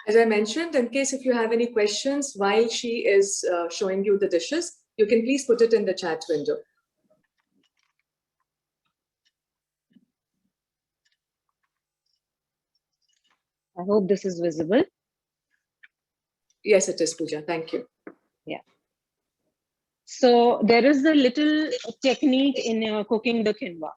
As I mentioned, in case if you have any questions while she is showing you the dishes, you can please put it in the chat window. I hope this is visible. Yes, it is, Pooja. Thank you. Yeah. So there is a little technique in cooking the quinoa.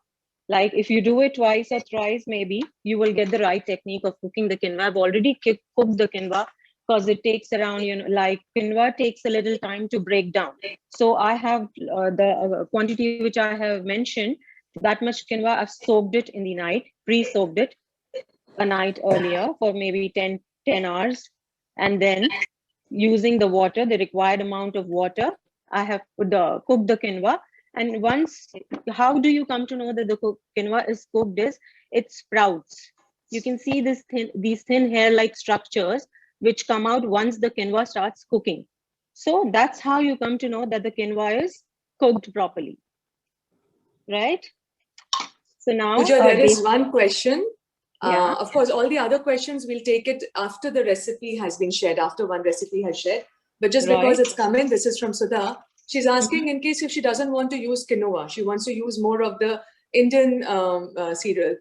Like if you do it twice or thrice, maybe you will get the right technique of cooking the quinoa. I've already cooked the quinoa because it takes around, like quinoa takes a little time to break down. So I have the quantity which I have mentioned, that much quinoa, I've soaked it in the night, pre-soaked it a night earlier for maybe 10 hours. And then using the water, the required amount of water, I have cooked the quinoa. And once, how do you come to know that the quinoa is cooked is, it sprouts. You can see these thin hair-like structures which come out once the quinoa starts cooking. So that's how you come to know that the quinoa is cooked properly, right? So now, Pooja, there is one question. Yeah. Of course, all the other questions we'll take it after the recipe has been shared, after one recipe has shared. But just because it's come in, this is from Sudha. She's asking in case if she doesn't want to use quinoa, she wants to use more of the Indian cereal,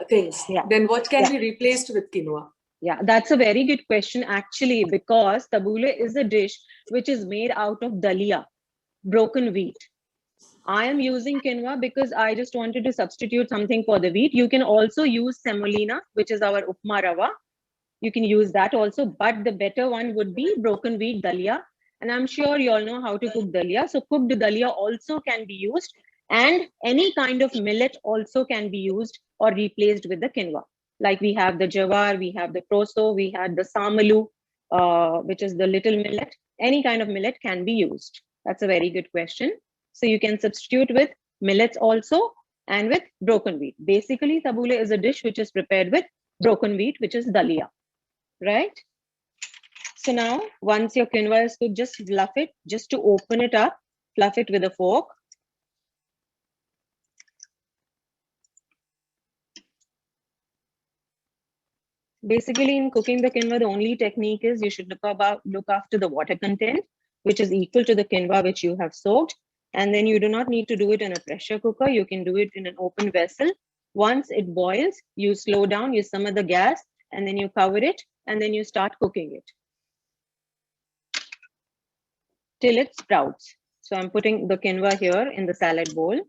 things. Yeah. Then what can be replaced with quinoa? Yeah, that's a very good question actually, because tabbouleh is a dish which is made out of dalia, broken wheat. I am using quinoa because I just wanted to substitute something for the wheat. You can also use semolina, which is our upma rava. You can use that also, but the better one would be broken wheat dalia. And I'm sure you all know how to cook dalia. So cooked dalia also can be used, and any kind of millet also can be used or replaced with the quinoa. Like we have the jawar, we have the proso, we had the samalu, which is the little millet. Any kind of millet can be used. That's a very good question. So you can substitute with millets also and with broken wheat. Basically, tabbouleh is a dish which is prepared with broken wheat, which is dalia, right? So now, once your quinoa is cooked, just fluff it, just to open it up, fluff it with a fork. Basically, in cooking the quinoa, the only technique is you should look after the water content, which is equal to the quinoa which you have soaked. And then you do not need to do it in a pressure cooker. You can do it in an open vessel. Once it boils, you slow down, you simmer the gas, and then you cover it, and then you start cooking it till it sprouts. So I'm putting the quinoa here in the salad bowl.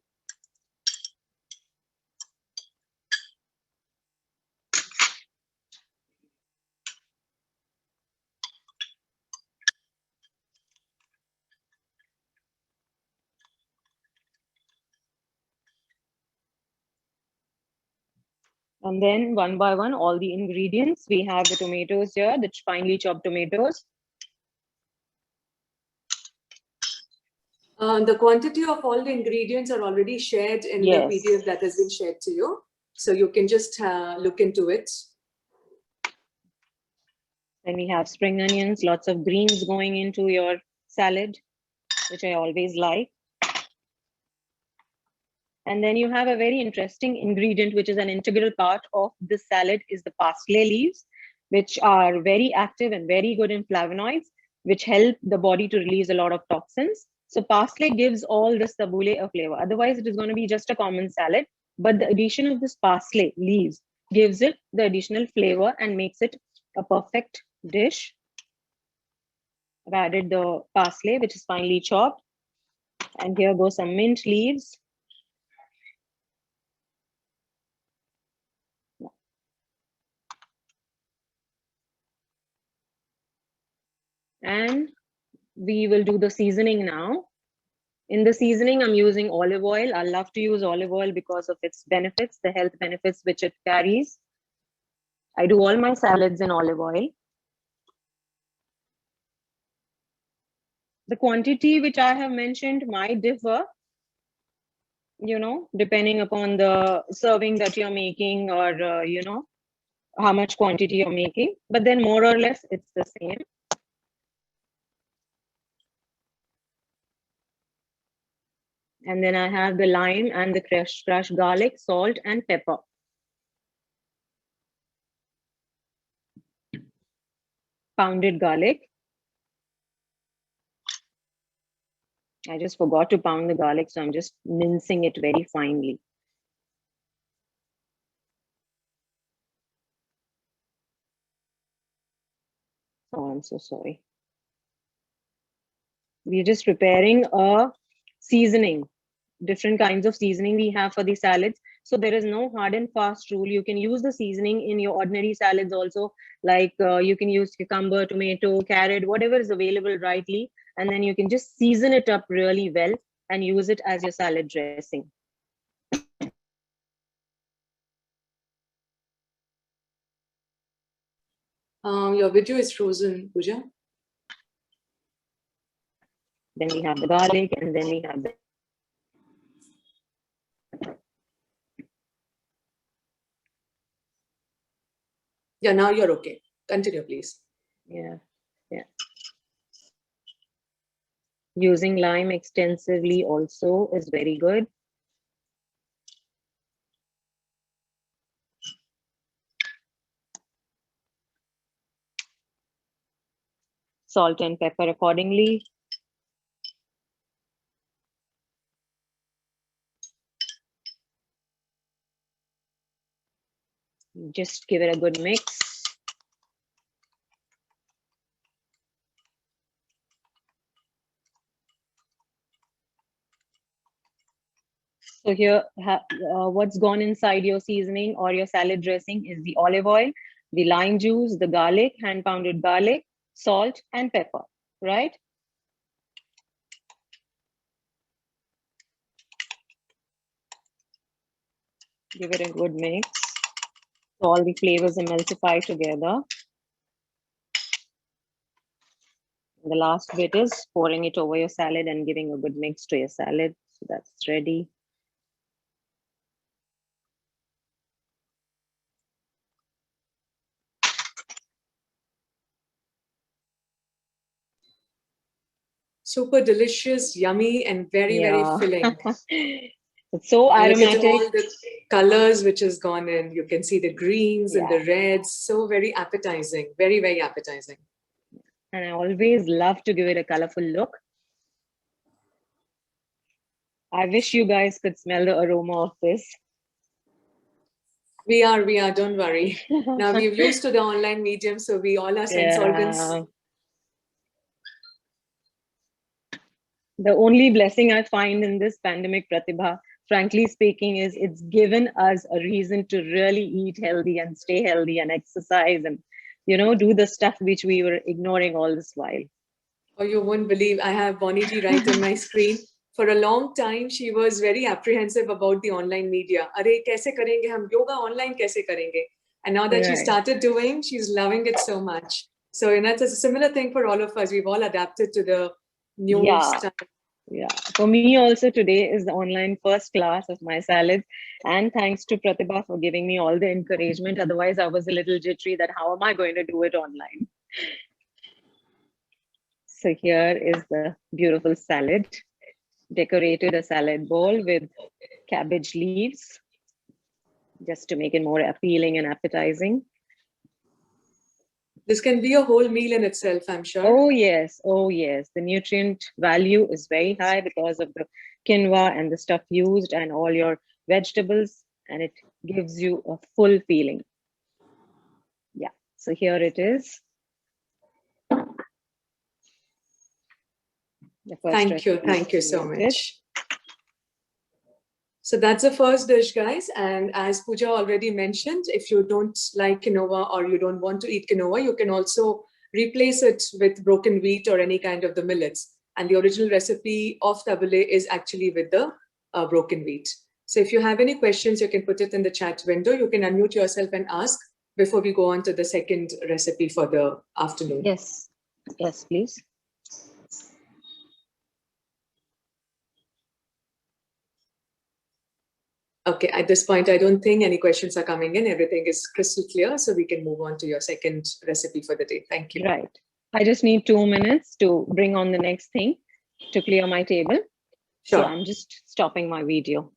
And then one by one, all the ingredients. We have the tomatoes here, the finely chopped tomatoes. The quantity of all the ingredients are already shared in the PDF that has been shared to you. So you can just look into it. Then we have spring onions, lots of greens going into your salad, which I always like. And then you have a very interesting ingredient, which is an integral part of this salad, is the parsley leaves, which are very active and very good in flavonoids, which help the body to release a lot of toxins. So parsley gives all this tabbouleh a flavor. Otherwise, it is going to be just a common salad. But the addition of this parsley leaves gives it the additional flavor and makes it a perfect dish. I've added the parsley, which is finely chopped. And here go some mint leaves. And we will do the seasoning now. In the seasoning, I'm using olive oil. I love to use olive oil because of its benefits, the health benefits which it carries. I do all my salads in olive oil. The quantity which I have mentioned might differ, depending upon the serving that you're making, or, how much quantity you're making. But then more or less, it's the same. And then I have the lime and the crushed garlic, salt, and pepper. pounded garlic. I just forgot to pound the garlic, so I'm just mincing it very finely. Oh, I'm so sorry. We're just preparing a seasoning, different kinds of seasoning we have for the salads. So there is no hard and fast rule. You can use the seasoning in your ordinary salads also, like you can use cucumber, tomato, carrot, whatever is available rightly. And then you can just season it up really well and use it as your salad dressing. Your video is frozen, Pooja. Then we have the garlic, and then we have the Yeah, now you're okay. Continue, please. yeah. Using lime extensively also is very good. Salt and pepper accordingly. Just give it a good mix. So here, what's gone inside your seasoning or your salad dressing is the olive oil, the lime juice, the garlic, hand pounded garlic, salt and pepper, right? Give it a good mix. So all the flavors emulsify together. The last bit is pouring it over your salad and giving a good mix to your salad. So that's ready. Super delicious, yummy, and very, very filling. It's so aromatic. Look at all the colors which has gone in. You can see the greens and the reds. So very appetizing. Very, very appetizing. And I always love to give it a colorful look. I wish you guys could smell the aroma of this. We are, don't worry. Now we're used to the online medium, so we all are sense organs. The only blessing I find in this pandemic, Pratibha, frankly speaking, is it's given us a reason to really eat healthy and stay healthy and exercise and, you know, do the stuff which we were ignoring all this while. Oh, you won't believe, I have Bonnie G right on my screen. For a long time, she was very apprehensive about the online media. Arey, kaise karenge hum yoga online kaise karenge? And now that she started doing, she's loving it so much. So, and that's a similar thing for all of us. We've all adapted to the new stuff. Yeah, for me also today is the online first class of my salads, and thanks to Pratibha for giving me all the encouragement. Otherwise, I was a little jittery that how am I going to do it online? So here is the beautiful salad. Decorated a salad bowl with cabbage leaves just to make it more appealing and appetizing. This can be a whole meal in itself, I'm sure. Oh yes, oh yes. The nutrient value is very high because of the quinoa and the stuff used and all your vegetables, and it gives you a full feeling. Yeah, so here it is. Thank you so much. So that's the first dish, guys. And as Pooja already mentioned, if you don't like quinoa or you don't want to eat quinoa, you can also replace it with broken wheat or any kind of the millets. And the original recipe of tabbouleh is actually with the broken wheat. So if you have any questions, you can put it in the chat window. You can unmute yourself and ask before we go on to the second recipe for the afternoon. Yes, yes, please. Okay, at this point, I don't think any questions are coming in. Everything is crystal clear, so we can move on to your second recipe for the day. Thank you. Right. I just need 2 minutes to bring on the next thing to clear my table. Sure. So I'm just stopping my video.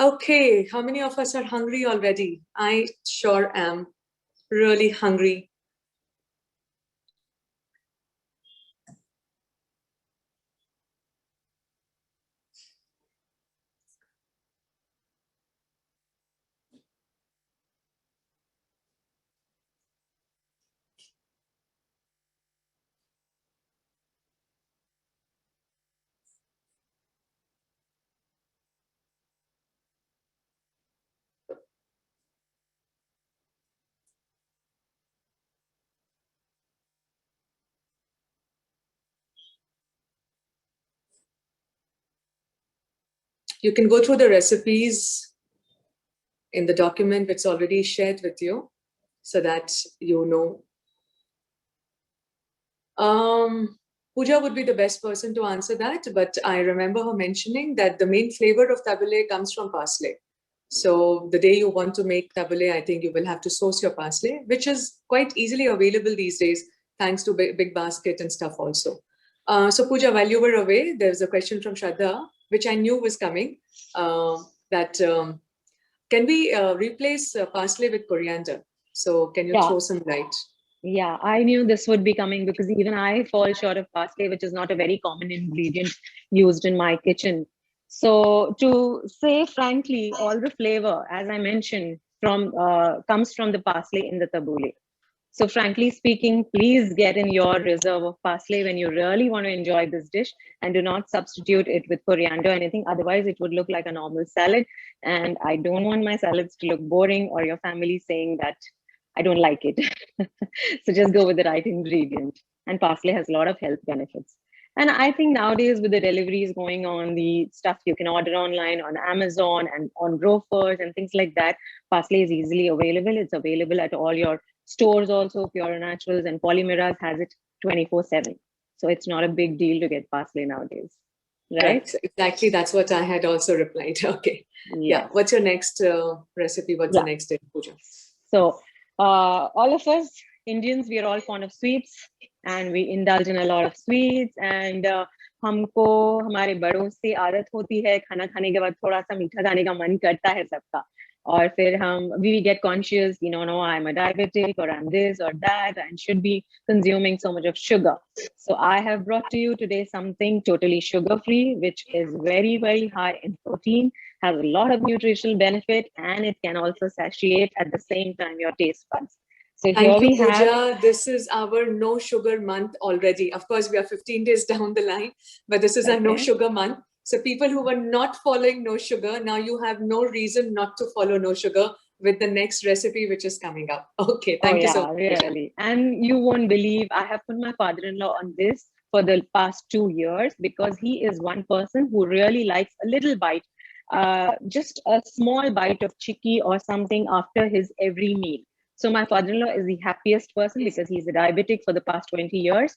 Okay, how many of us are hungry already? I sure am really hungry. You can go through the recipes in the document which is already shared with you so that you know. Pooja would be the best person to answer that, but I remember her mentioning that the main flavor of tabbouleh comes from parsley. So the day you want to make tabbouleh, I think you will have to source your parsley, which is quite easily available these days, thanks to Big Basket and stuff also. So Pooja, while you were away, there's a question from Shraddha, which I knew was coming, that can we replace parsley with coriander? So can you Yeah. throw some light? Yeah, I knew this would be coming because even I fall short of parsley, which is not a very common ingredient used in my kitchen. So to say frankly, all the flavor, as I mentioned, from comes from the parsley in the tabbouleh. So frankly speaking, please get in your reserve of parsley when you really want to enjoy this dish, and do not substitute it with coriander or anything. Otherwise, it would look like a normal salad. And I don't want my salads to look boring or your family saying that I don't like it. So just go with the right ingredient. And parsley has a lot of health benefits. And I think nowadays with the deliveries going on, the stuff you can order online on Amazon and on Grofers and things like that, parsley is easily available. It's available at all your stores also. Pure Naturals and Polymeras has it 24/7. So it's not a big deal to get parsley nowadays. Right? Right, exactly. That's what I had also replied. Okay. Yeah. What's your next recipe? What's the next day, Pooja? So all of us Indians, we are all fond of sweets and we indulge in a lot of sweets. And हमको हमारे बड़ों से आदत होती है खाना खाने के बाद थोड़ा सा मीठा खाने का मन करता है सबका. और फिर हम we get conscious, no, I'm a diabetic or I'm this or that and should be consuming so much of sugar. So I have brought to you today something totally sugar free, which is very, very high in protein, has a lot of nutritional benefit, and it can also satiate at the same time your taste buds. So Thank you, Pooja. This is our no sugar month already. Of course, we are 15 days down the line, but this is our no sugar month. So people who were not following no sugar, now you have no reason not to follow no sugar with the next recipe which is coming up. Okay, thank you so much. Really. And you won't believe I have put my father-in-law on this for the past 2 years because he is one person who really likes a little bite, just a small bite of chicky or something after his every meal. So my father-in-law is the happiest person because he's a diabetic for the past 20 years.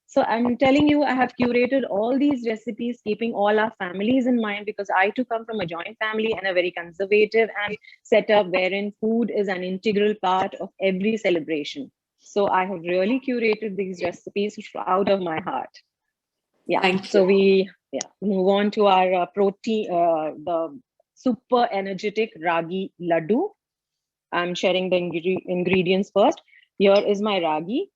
So I'm telling you, I have curated all these recipes, keeping all our families in mind, because I too come from a joint family and a very conservative and setup wherein food is an integral part of every celebration. So I have really curated these recipes out of my heart. Yeah. So we move on to our protein, the super energetic ragi laddu. I'm sharing the ingredients first. Here is my ragi.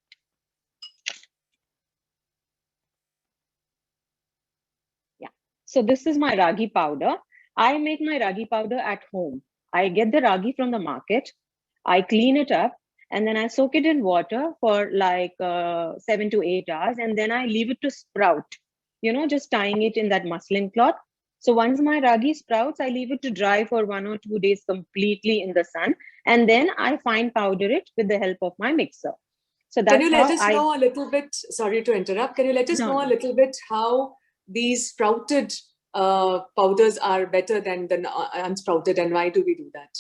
So this is my ragi powder. I make my ragi powder at home. I get the ragi from the market. I clean it up and then I soak it in water for like 7 to 8 hours. And then I leave it to sprout, just tying it in that muslin cloth. So once my ragi sprouts, I leave it to dry for 1 or 2 days completely in the sun. And then I fine powder it with the help of my mixer. So that's Can you let us know a little bit, sorry to interrupt, can you let us know a little bit how these sprouted powders are better than the unsprouted, and why do we do that?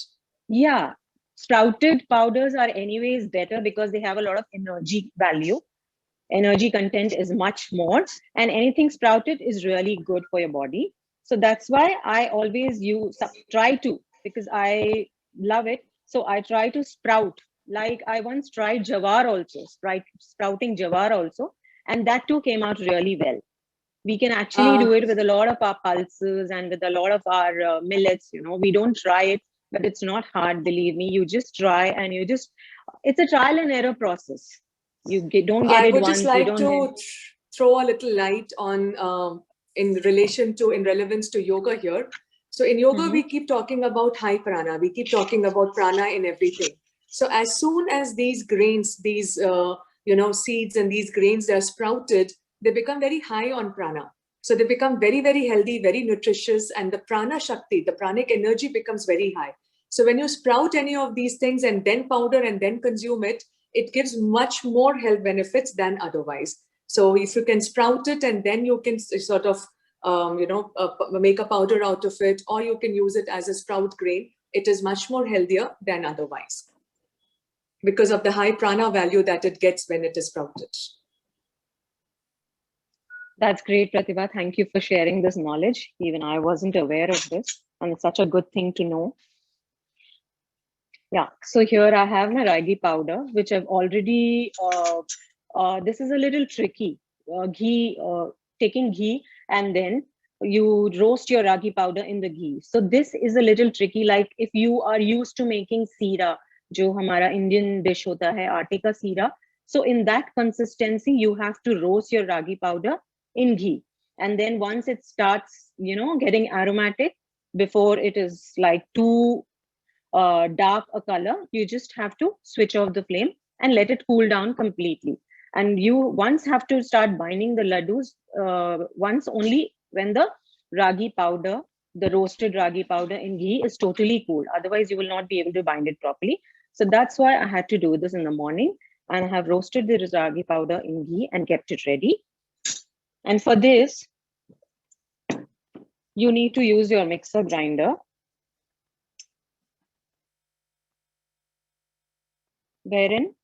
Yeah, sprouted powders are anyways better because they have a lot of energy value. Energy content is much more, and anything sprouted is really good for your body. So that's why I always try to, because I love it. So I try to sprout. Like I once tried jawar also, sprouting jawar also, and that too came out really well. We can actually do it with a lot of our pulses and with a lot of our millets. We don't try it, but it's not hard, believe me. You just try and it's a trial and error process. Don't get it once. I would just like to throw a little light on in relevance to yoga here. So in yoga, we keep talking about high prana. We keep talking about prana in everything. So as soon as these grains, these seeds and these grains, they're sprouted, they become very high on prana. So they become very, very healthy, very nutritious, and the prana shakti, the pranic energy becomes very high. So when you sprout any of these things and then powder and then consume it, it gives much more health benefits than otherwise. So if you can sprout it and then you can sort of, make a powder out of it, or you can use it as a sprout grain, it is much more healthier than otherwise because of the high prana value that it gets when it is sprouted. That's great, Pratibha. Thank you for sharing this knowledge. Even I wasn't aware of this, and it's such a good thing to know. Yeah, so here I have my ragi powder, which I've already, this is a little tricky. Taking ghee and then you roast your ragi powder in the ghee. So this is a little tricky, like if you are used to making seera, jo hamara Indian dish hota hai, aate ka seera. So in that consistency, you have to roast your ragi powder in ghee. And then once it starts, getting aromatic, before it is like too dark a color, you just have to switch off the flame and let it cool down completely. And you once have to start binding the laddus once only when the ragi powder, the roasted ragi powder in ghee is totally cool. Otherwise, you will not be able to bind it properly. So that's why I had to do this in the morning. And I have roasted the ragi powder in ghee and kept it ready. And for this, you need to use your mixer grinder, wherein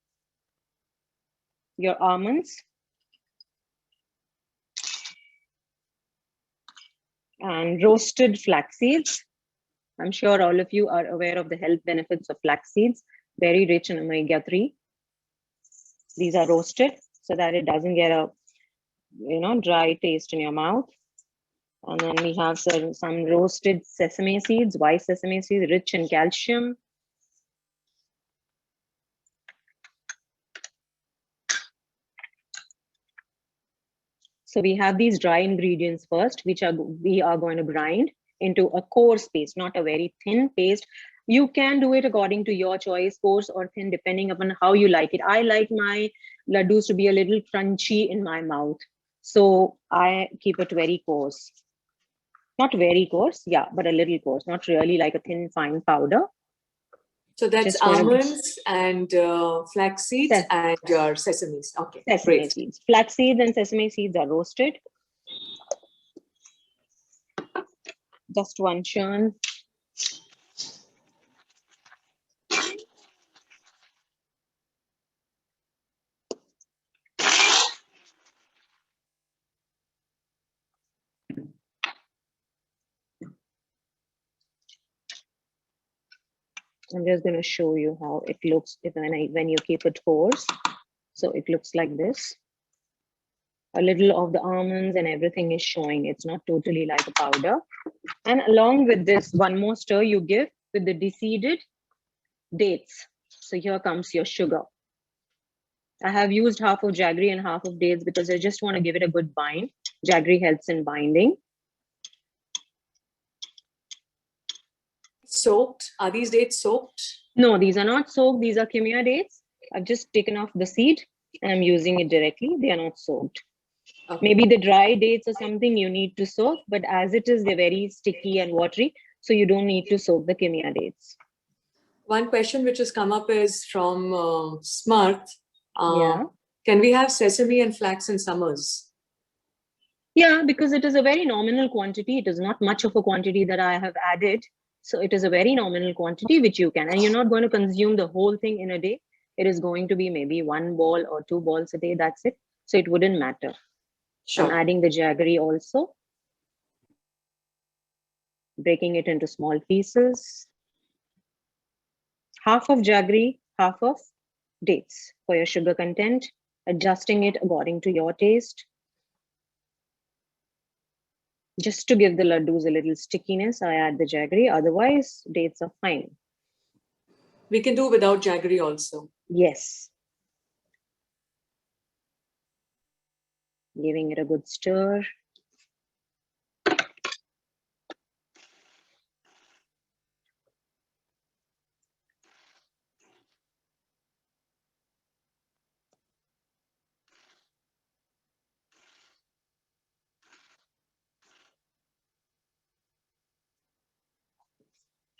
your almonds and roasted flax seeds. I'm sure all of you are aware of the health benefits of flax seeds, very rich in omega-3. These are roasted so that it doesn't get a dry taste in your mouth. And then we have some roasted sesame seeds, white sesame seeds, rich in calcium. So we have these dry ingredients first, which we are going to grind into a coarse paste, not a very thin paste. You can do it according to your choice, coarse or thin, depending upon how you like it. I like my laddus to be a little crunchy in my mouth. So I keep it very coarse. Not very coarse, yeah, but a little coarse, not really like a thin, fine powder. So that's almonds and flax seeds and your sesame seeds. Okay, sesame seeds. Flax seeds and sesame seeds are roasted. Just one churn. I'm just going to show you how it looks when you keep it coarse. So it looks like this. A little of the almonds and everything is showing. It's not totally like a powder. And along with this, one more stir you give with the deseeded dates. So here comes your sugar. I have used half of jaggery and half of dates because I just want to give it a good bind. Jaggery helps in binding. Soaked? Are these dates soaked? No, these are not soaked. These are kimia dates. I've just taken off the seed and I'm using it directly. They are not soaked. Okay. Maybe the dry dates or something you need to soak, but as it is, they're very sticky and watery, so you don't need to soak the kimia dates. One question which has come up is from Smarth. Yeah. Can we have sesame and flax in summers? Yeah, because it is a very nominal quantity. It is not much of a quantity that I have added. So it is a very nominal quantity which you can, and you're not going to consume the whole thing in a day. It is going to be maybe 1 ball or 2 balls a day. That's it. So it wouldn't matter. Sure. I'm adding the jaggery also. Breaking it into small pieces. Half of jaggery, half of dates for your sugar content. Adjusting it according to your taste. Just to give the laddus a little stickiness, I add the jaggery. Otherwise, dates are fine. We can do without jaggery also. Yes. Giving it a good stir.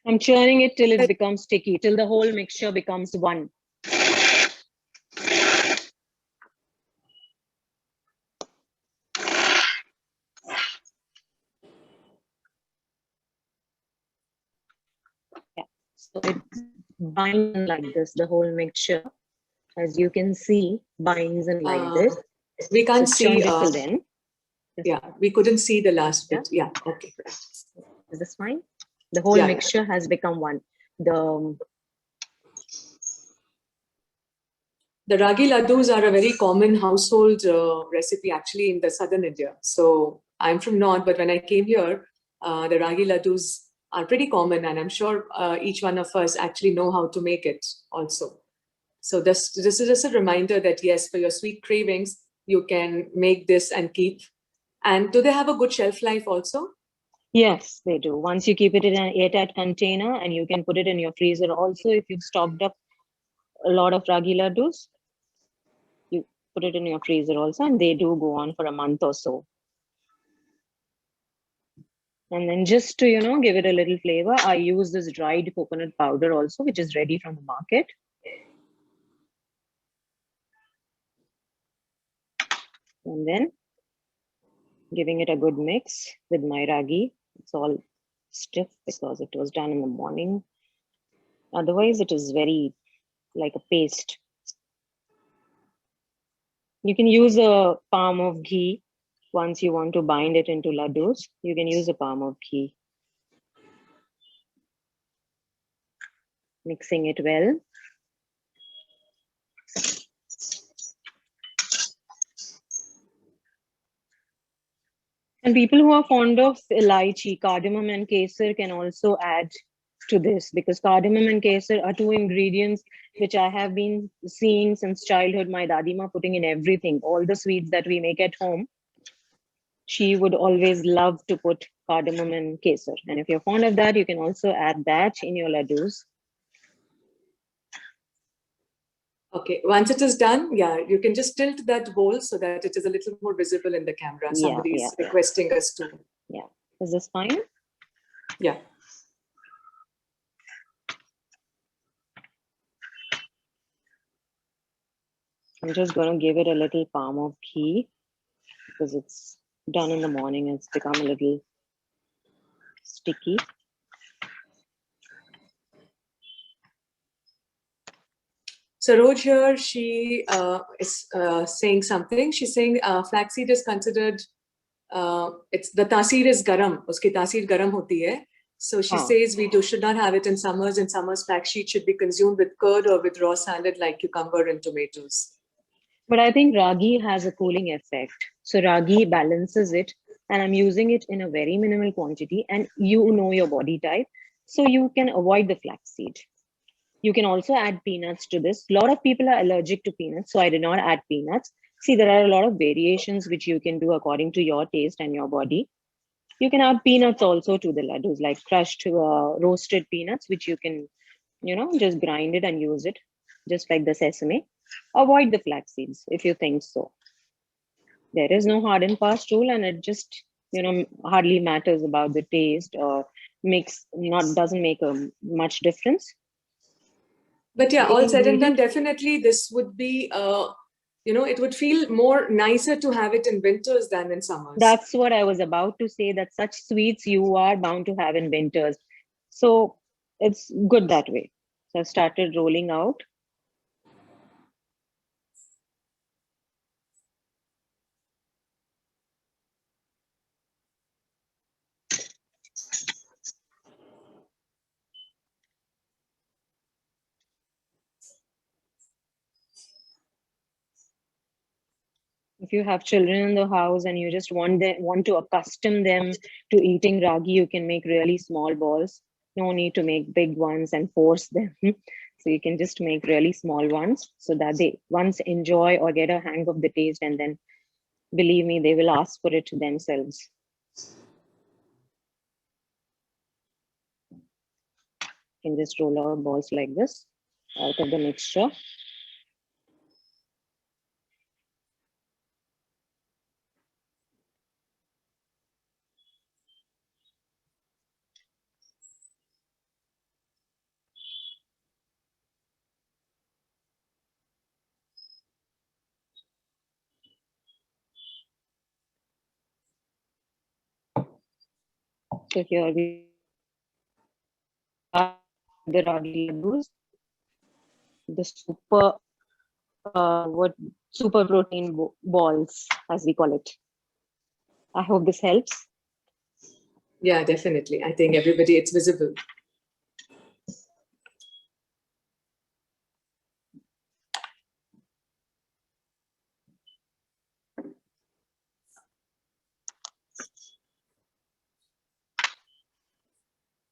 I'm churning it till it becomes sticky, till the whole mixture becomes one. Yeah, so it binds like this, the whole mixture. As you can see, binds in like this. We can't so see. Till then. Yeah, we couldn't see the last bit. Yeah, okay. Is this fine? The whole mixture has become one. The ragi laddus are a very common household recipe actually in the southern India. So I'm from North, but when I came here, the ragi laddus are pretty common, and I'm sure each one of us actually know how to make it also. So this is just a reminder that yes, for your sweet cravings, you can make this and keep. And do they have a good shelf life also? Yes, they do. Once you keep it in an airtight container, and you can put it in your freezer also. If you've stocked up a lot of ragi laddus, you put it in your freezer also, and they do go on for a month or so. And then just to, give it a little flavor, I use this dried coconut powder also, which is ready from the market. And then giving it a good mix with my ragi. It's all stiff because it was done in the morning. Otherwise, it is very like a paste. You can use a palm of ghee. Once you want to bind it into laddus, you can use a palm of ghee. Mixing it well. And people who are fond of elaichi, cardamom and kesar can also add to this, because cardamom and kesar are two ingredients which I have been seeing since childhood. My dadima putting in everything, all the sweets that we make at home. She would always love to put cardamom and kesar. And if you're fond of that, you can also add that in your laddus. Okay, once it is done, yeah, you can just tilt that bowl so that it is a little more visible in the camera. Somebody is requesting us to. Yeah, is this fine? Yeah. I'm just going to give it a little palm of ghee because it's done in the morning. It's become a little sticky. So Roj here, she is saying something. She's saying flaxseed is considered, it's the tasir is garam. Uski tasir garam hoti hai. So she says we should not have it in summers. In summers, flaxseed should be consumed with curd or with raw salad like cucumber and tomatoes. But I think ragi has a cooling effect. So ragi balances it, and I'm using it in a very minimal quantity, and you know your body type. So you can avoid the flaxseed. You can also add peanuts to this. A lot of people are allergic to peanuts, so I did not add peanuts. See, there are a lot of variations which you can do according to your taste and your body. You can add peanuts also to the laddus, like crushed roasted peanuts, which you can, just grind it and use it, just like the sesame. Avoid the flax seeds if you think so. There is no hard and fast rule, and it just, hardly matters about the taste or doesn't make a much difference. But yeah, all said and done, definitely this would be, it would feel more nicer to have it in winters than in summers. That's what I was about to say, that such sweets you are bound to have in winters. So it's good that way. So I started rolling out. If you have children in the house and you just want to accustom them to eating ragi, you can make really small balls. No need to make big ones and force them. So you can just make really small ones so that they once enjoy or get a hang of the taste, and then believe me, they will ask for it themselves. You can just roll out balls like this out of the mixture. So here we are, the ragi laddus, the super protein balls, as we call it. I hope this helps. Yeah, definitely. I think everybody, it's visible.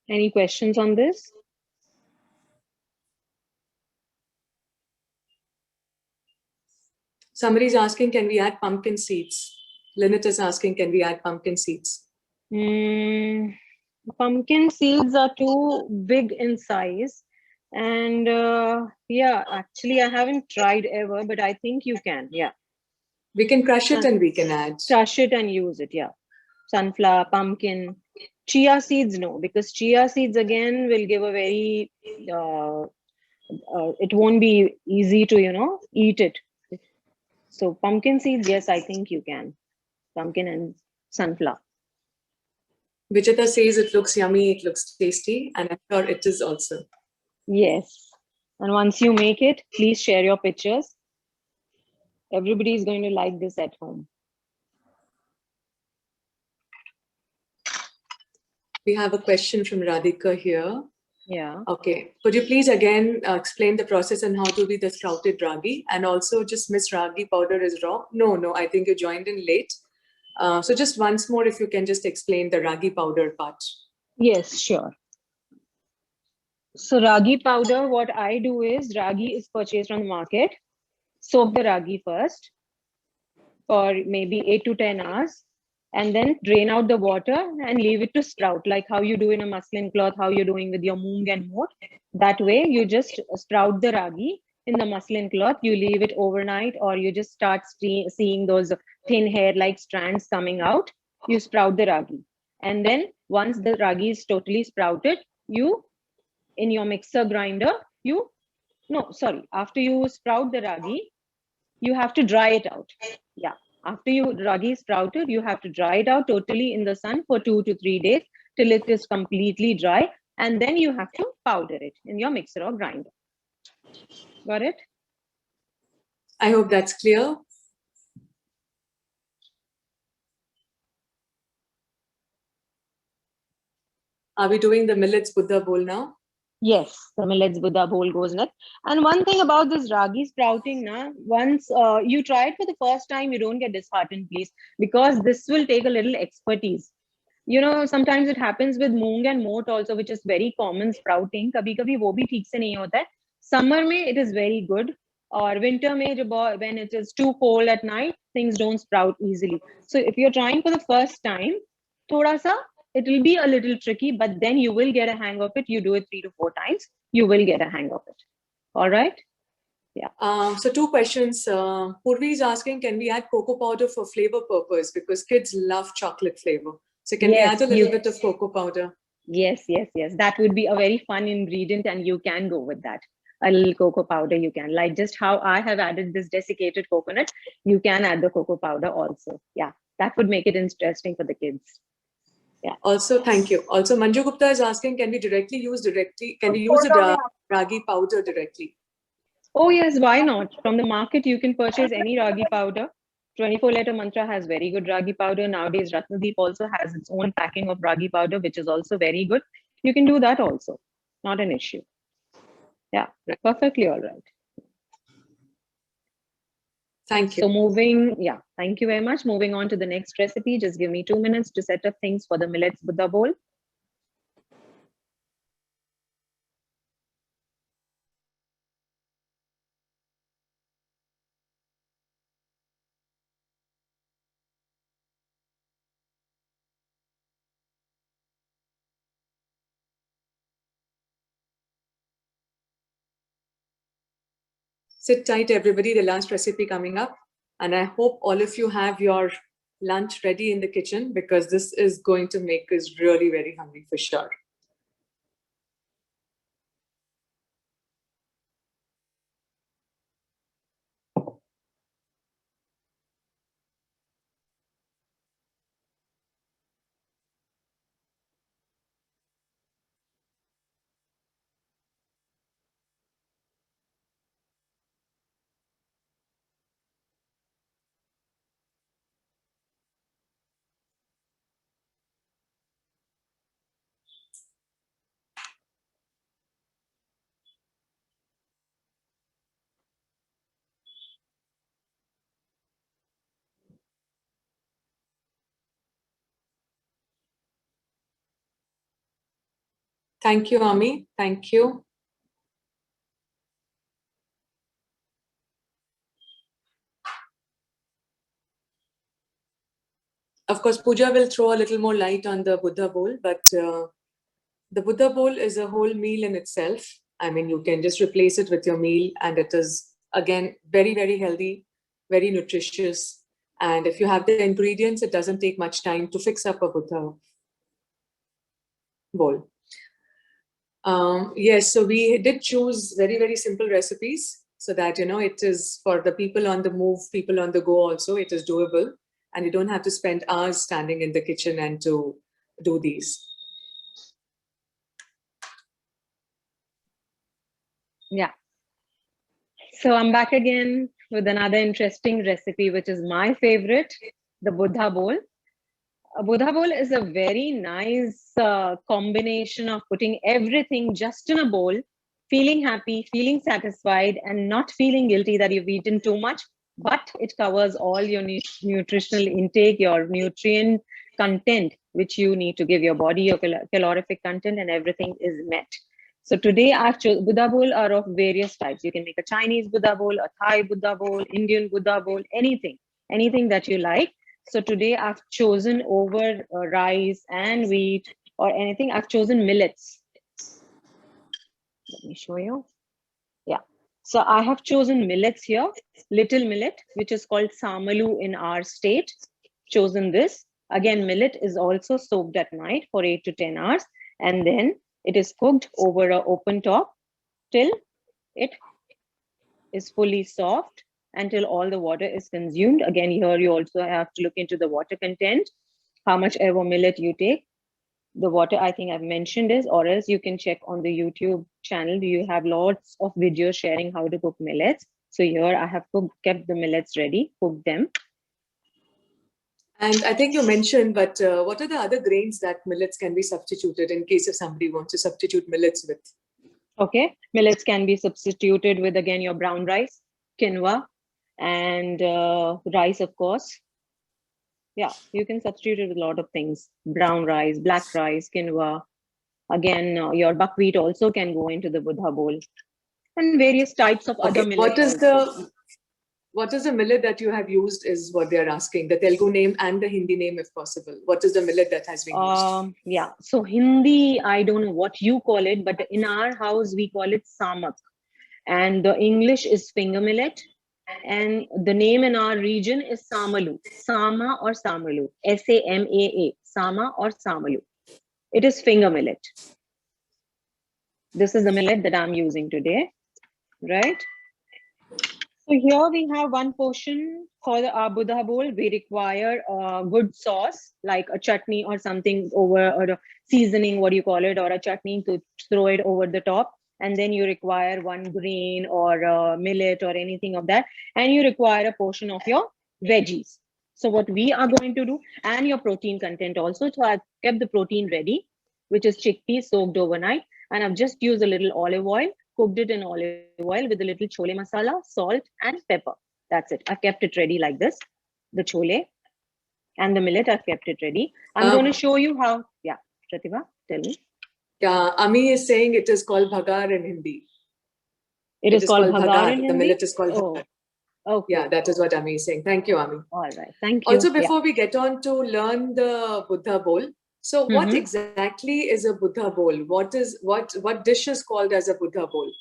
Any questions on this? Somebody's asking, can we add pumpkin seeds? Lynette is asking, can we add pumpkin seeds? Pumpkin seeds are too big in size. And yeah, actually, I haven't tried ever, but I think you can. Yeah. We can crush it and we can add. Crush it and use it. Yeah. Sunflower, pumpkin. Chia seeds, no, because chia seeds again will give a very, it won't be easy to, eat it. So pumpkin seeds, yes, I think you can. Pumpkin and sunflower. Vijita says it looks yummy, it looks tasty, and I'm sure it is also. Yes. And once you make it, please share your pictures. Everybody is going to like this at home. We have a question from Radhika here. Yeah. Okay. Could you please again explain the process and how to be the sprouted ragi? And also just Miss Ragi powder is raw? No, I think you joined in late. So just once more, if you can just explain the ragi powder part. Yes, sure. So ragi powder, what I do is ragi is purchased from the market. Soak the ragi first for maybe 8 to 10 hours, and then drain out the water and leave it to sprout, like how you do in a muslin cloth, how you're doing with your moong and moat. That way, you just sprout the ragi in the muslin cloth, you leave it overnight, or you just start seeing those thin hair-like strands coming out, you sprout the ragi. And then once the ragi is totally sprouted, you, in your mixer grinder, after you sprout the ragi, you have to dry it out. Yeah. After ragi is sprouted, you have to dry it out totally in the sun for 2 to 3 days till it is completely dry. And then you have to powder it in your mixer or grinder. Got it? I hope that's clear. Are we doing the millets Buddha bowl now? Yes, the millets Buddha bowl goes next. And one thing about this ragi sprouting, once you try it for the first time, you don't get disheartened, please, because this will take a little expertise. Sometimes it happens with moong and moat also, which is very common sprouting. Kabhi kabhi wo bhi theek se nahi hota hai. Summer mein it is very good, or winter mein when it is too cold at night, things don't sprout easily. So if you're trying for the first time, thoda sa it will be a little tricky, but then you will get a hang of it. You do it 3 to 4 times, you will get a hang of it. All right. Yeah. So 2 questions. Purvi is asking, can we add cocoa powder for flavor purpose? Because kids love chocolate flavor. So can we add a little bit of cocoa powder? Yes. That would be a very fun ingredient, and you can go with that. A little cocoa powder you can. Like just how I have added this desiccated coconut, you can add the cocoa powder also. Yeah, that would make it interesting for the kids. Yeah. Also, thank you. Also, Manju Gupta is asking, can we use the ragi powder directly? Oh yes, why not? From the market, you can purchase any ragi powder. 24-letter Mantra has very good ragi powder. Nowadays, Ratnadeep also has its own packing of ragi powder, which is also very good. You can do that also. Not an issue. Yeah, perfectly all right. Thank you. So thank you very much. Moving on to the next recipe. Just give me 2 minutes to set up things for the millets Buddha bowl. Sit tight, everybody. The last recipe coming up. And I hope all of you have your lunch ready in the kitchen, because this is going to make us really very hungry for sure. Thank you, Ami. Thank you. Of course, Pooja will throw a little more light on the Buddha bowl, but the Buddha bowl is a whole meal in itself. I mean, you can just replace it with your meal, and it is, again, very, very healthy, very nutritious. And if you have the ingredients, it doesn't take much time to fix up a Buddha bowl. Yes, so we did choose very, very simple recipes so that, you know, it is for the people on the move, people on the go also, it is doable. And you don't have to spend hours standing in the kitchen and to do these. Yeah. So I'm back again with another interesting recipe, which is my favorite, the Buddha bowl. A Buddha bowl is a very nice combination of putting everything just in a bowl, feeling happy, feeling satisfied, and not feeling guilty that you've eaten too much, but it covers all your nutritional intake, your nutrient content, which you need to give your body, your calorific content, and everything is met. So today I've chosen Buddha bowl are of various types. You can make a Chinese Buddha bowl, a Thai Buddha bowl, Indian Buddha bowl, anything that you like. So today I've chosen over rice and wheat or anything, I've chosen millets. Let me show you. Yeah. So I have chosen millets here, little millet, which is called samalu in our state. Chosen this. Again, millet is also soaked at night for 8 to 10 hours. And then it is cooked over an open top till it is fully soft, until all the water is consumed. Again, here you also have to look into the water content, how much ever millet you take. The water I think I've mentioned is, or else you can check on the YouTube channel. You have lots of videos sharing how to cook millets. So here I have kept the millets ready, cooked them. And I think you mentioned, but what are the other grains that millets can be substituted in case if somebody wants to substitute millets with? Okay, millets can be substituted with, again, your brown rice, quinoa, and rice, of course. Yeah, you can substitute it with a lot of things. Brown rice, black rice, quinoa. Again, your buckwheat also can go into the Buddha bowl. And various types of other millets. What is the millet that you have used is what they're asking, the Telugu name and the Hindi name if possible. What is the millet that has been used? Yeah, so Hindi, I don't know what you call it, but in our house, we call it samak. And the English is finger millet. And the name in our region is samalu, sama or samalu, S-A-M-A-A, sama or samalu. It is finger millet. This is the millet that I'm using today, right? So here we have one portion for the Buddha bowl. We require a good sauce, like a chutney or something over, or a seasoning, what do you call it, or a chutney to throw it over the top. And then you require one grain or a millet or anything of that. And you require a portion of your veggies. So what we are going to do, and your protein content also. So I've kept the protein ready, which is chickpeas soaked overnight. And I've just used a little olive oil, cooked it in olive oil with a little chole masala, salt, and pepper. That's it. I've kept it ready like this. The chole and the millet, I've kept it ready. I'm going to show you how. Yeah, Pratibha, tell me. Ami is saying it is called bhagar in Hindi. It is called bhagar in Hindi? The millet is called bhagar. Okay. Yeah, that is what Ami is saying. Thank you, Ami. All right. Thank you. Also, before we get on to learn the Buddha bowl, so what exactly is a Buddha bowl? What dish is called as a Buddha bowl?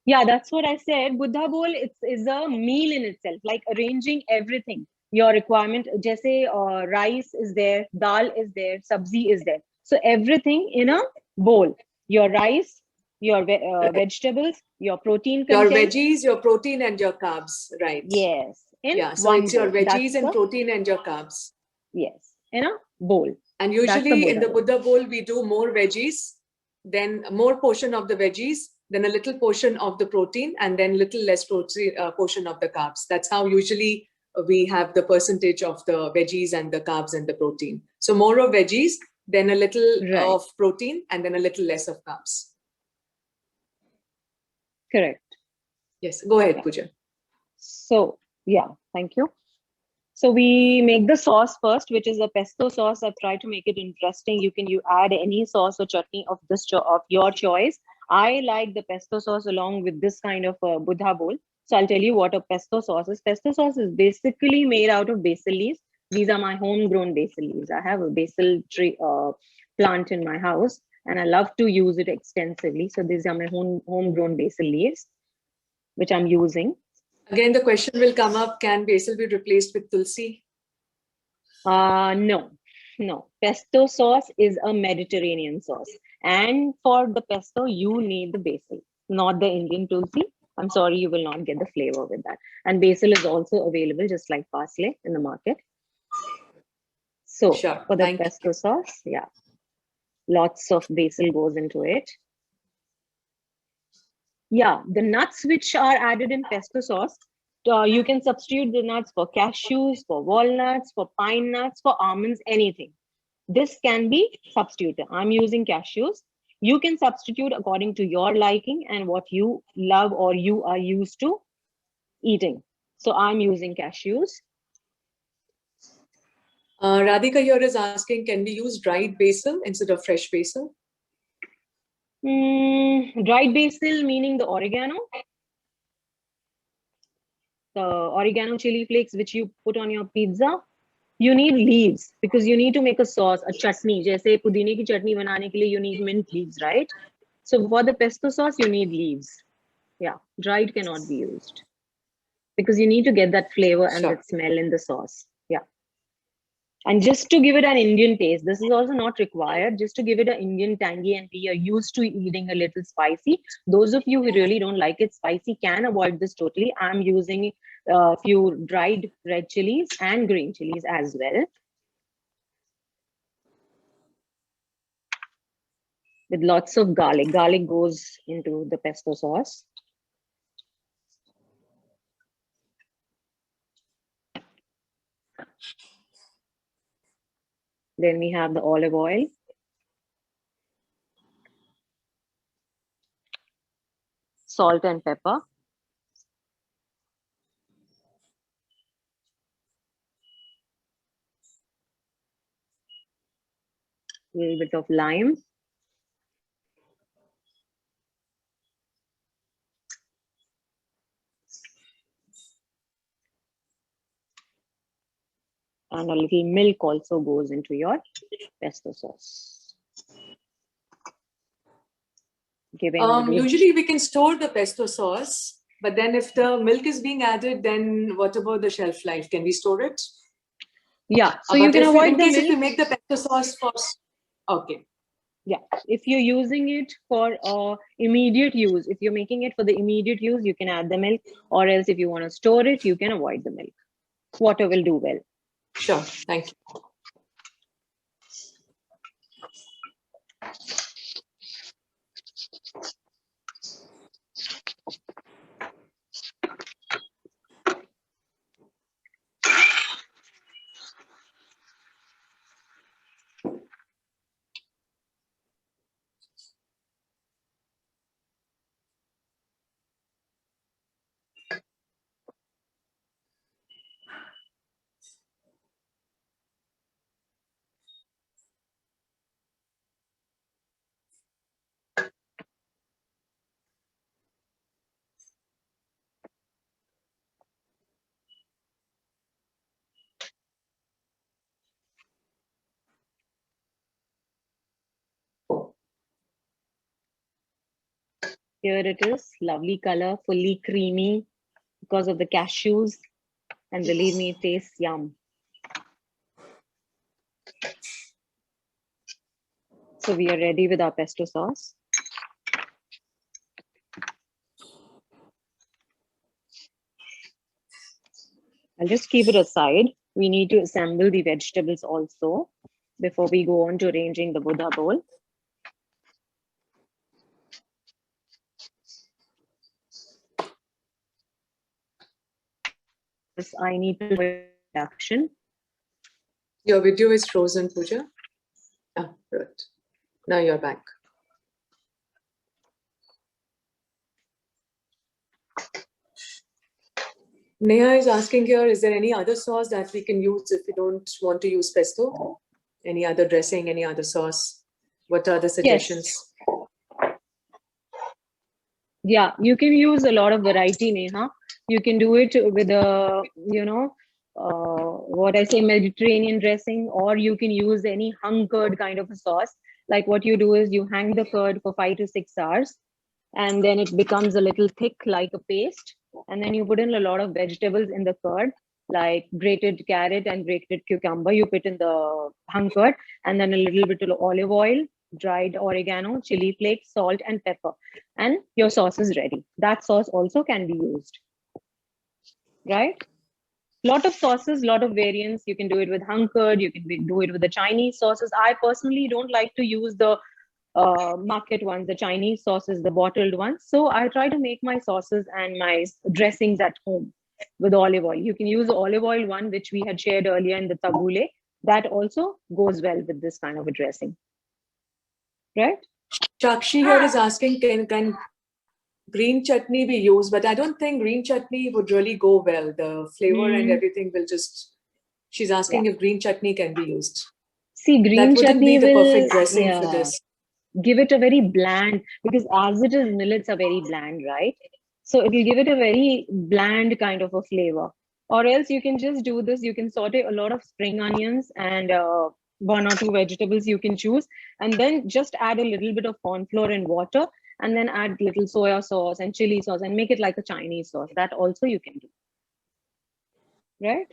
Yeah, that's what I said. Buddha bowl is a meal in itself, like arranging everything. Your requirement, jaise rice is there, dal is there, sabzi is there. So everything in a bowl. Your rice, your vegetables, your protein content. Your veggies, your protein, and your carbs, right? Yes. So it's your veggies and protein and your carbs. Yes, in a bowl. And usually in the Buddha bowl, we do more veggies, then more portion of the veggies, then a little portion of the protein, and then little less protein portion of the carbs. That's how usually we have the percentage of the veggies and the carbs and the protein. So more of veggies, then a little of protein, and then a little less of carbs. Correct. Yes, go ahead, Pooja. So, yeah, thank you. So we make the sauce first, which is a pesto sauce. I've tried to make it interesting. You add any sauce or chutney of your choice. I like the pesto sauce along with this kind of Buddha bowl. So I'll tell you what a pesto sauce is. Pesto sauce is basically made out of basil leaves. These are my homegrown basil leaves. I have a basil tree plant in my house, and I love to use it extensively. So these are my homegrown basil leaves, which I'm using. Again, the question will come up, can basil be replaced with tulsi? No. Pesto sauce is a Mediterranean sauce. And for the pesto, you need the basil, not the Indian tulsi. I'm sorry, you will not get the flavor with that. And basil is also available, just like parsley, in the market. So for the pesto sauce, yeah, lots of basil goes into it. Yeah, the nuts which are added in pesto sauce, you can substitute the nuts for cashews, for walnuts, for pine nuts, for almonds, anything. This can be substituted. I'm using cashews. You can substitute according to your liking and what you love or you are used to eating. So I'm using cashews. Radhika here is asking, can we use dried basil instead of fresh basil? Dried basil meaning the oregano? The oregano chili flakes which you put on your pizza? You need leaves because you need to make a sauce, a chutney. Jaise pudine ki chutney banane ke liye, you need mint leaves, right? So for the pesto sauce, you need leaves. Yeah, dried cannot be used because you need to get that flavor and that smell in the sauce. Yeah. And just to give it an Indian taste, this is also not required, just to give it an Indian tangy, and we are used to eating a little spicy. Those of you who really don't like it spicy can avoid this totally. I'm using a few dried red chilies and green chilies as well. With lots of garlic. Garlic goes into the pesto sauce. Then we have the olive oil. Salt and pepper. A little bit of lime. And a little milk also goes into your pesto sauce. Usually we can store the pesto sauce, but then if the milk is being added, then what about the shelf life? Can we store it? Yeah, so you can avoid the milk. If you make the pesto sauce first, okay. Yeah, if you're using it for immediate use, if you're making it for the immediate use, you can add the milk, or else if you want to store it, you can avoid the milk. Water will do well. Sure, thank you. Here it is, lovely color, fully creamy because of the cashews. And believe me, it tastes yum. So we are ready with our pesto sauce. I'll just keep it aside. We need to assemble the vegetables also before we go on to arranging the Buddha bowl. This I need to do production. Your video is frozen, Pooja. Ah, right. Now you're back. Neha is asking here, is there any other sauce that we can use if we don't want to use pesto? Any other dressing, any other sauce? What are the suggestions? Yes. Yeah, you can use a lot of variety, Neha. You can do it with a, what I say, Mediterranean dressing, or you can use any hung curd kind of a sauce. Like what you do is you hang the curd for 5 to 6 hours, and then it becomes a little thick like a paste. And then you put in a lot of vegetables in the curd, like grated carrot and grated cucumber. You put in the hung curd, and then a little bit of olive oil, dried oregano, chili flakes, salt, and pepper. And your sauce is ready. That sauce also can be used, right? Lot of sauces, lot of variants. You can do it with hung curd. You can do it with the Chinese sauces. I personally don't like to use the market ones, the Chinese sauces, the bottled ones. So I try to make my sauces and my dressings at home with olive oil. You can use the olive oil one, which we had shared earlier in the tabbouleh. That also goes well with this kind of a dressing, right? Shakshi here is asking, can green chutney be used? But I don't think green chutney would really go well. The flavor and everything will just, she's asking if green chutney can be used. See, green that wouldn't chutney be the will perfect dressing for this. Give it a very bland, because as it is, millets are very bland, right? So it will give it a very bland kind of a flavor. Or else you can just do this. You can saute a lot of spring onions and 1 or 2 vegetables you can choose, and then just add a little bit of corn flour and water, and then add little soya sauce and chili sauce and make it like a Chinese sauce. That also you can do, right?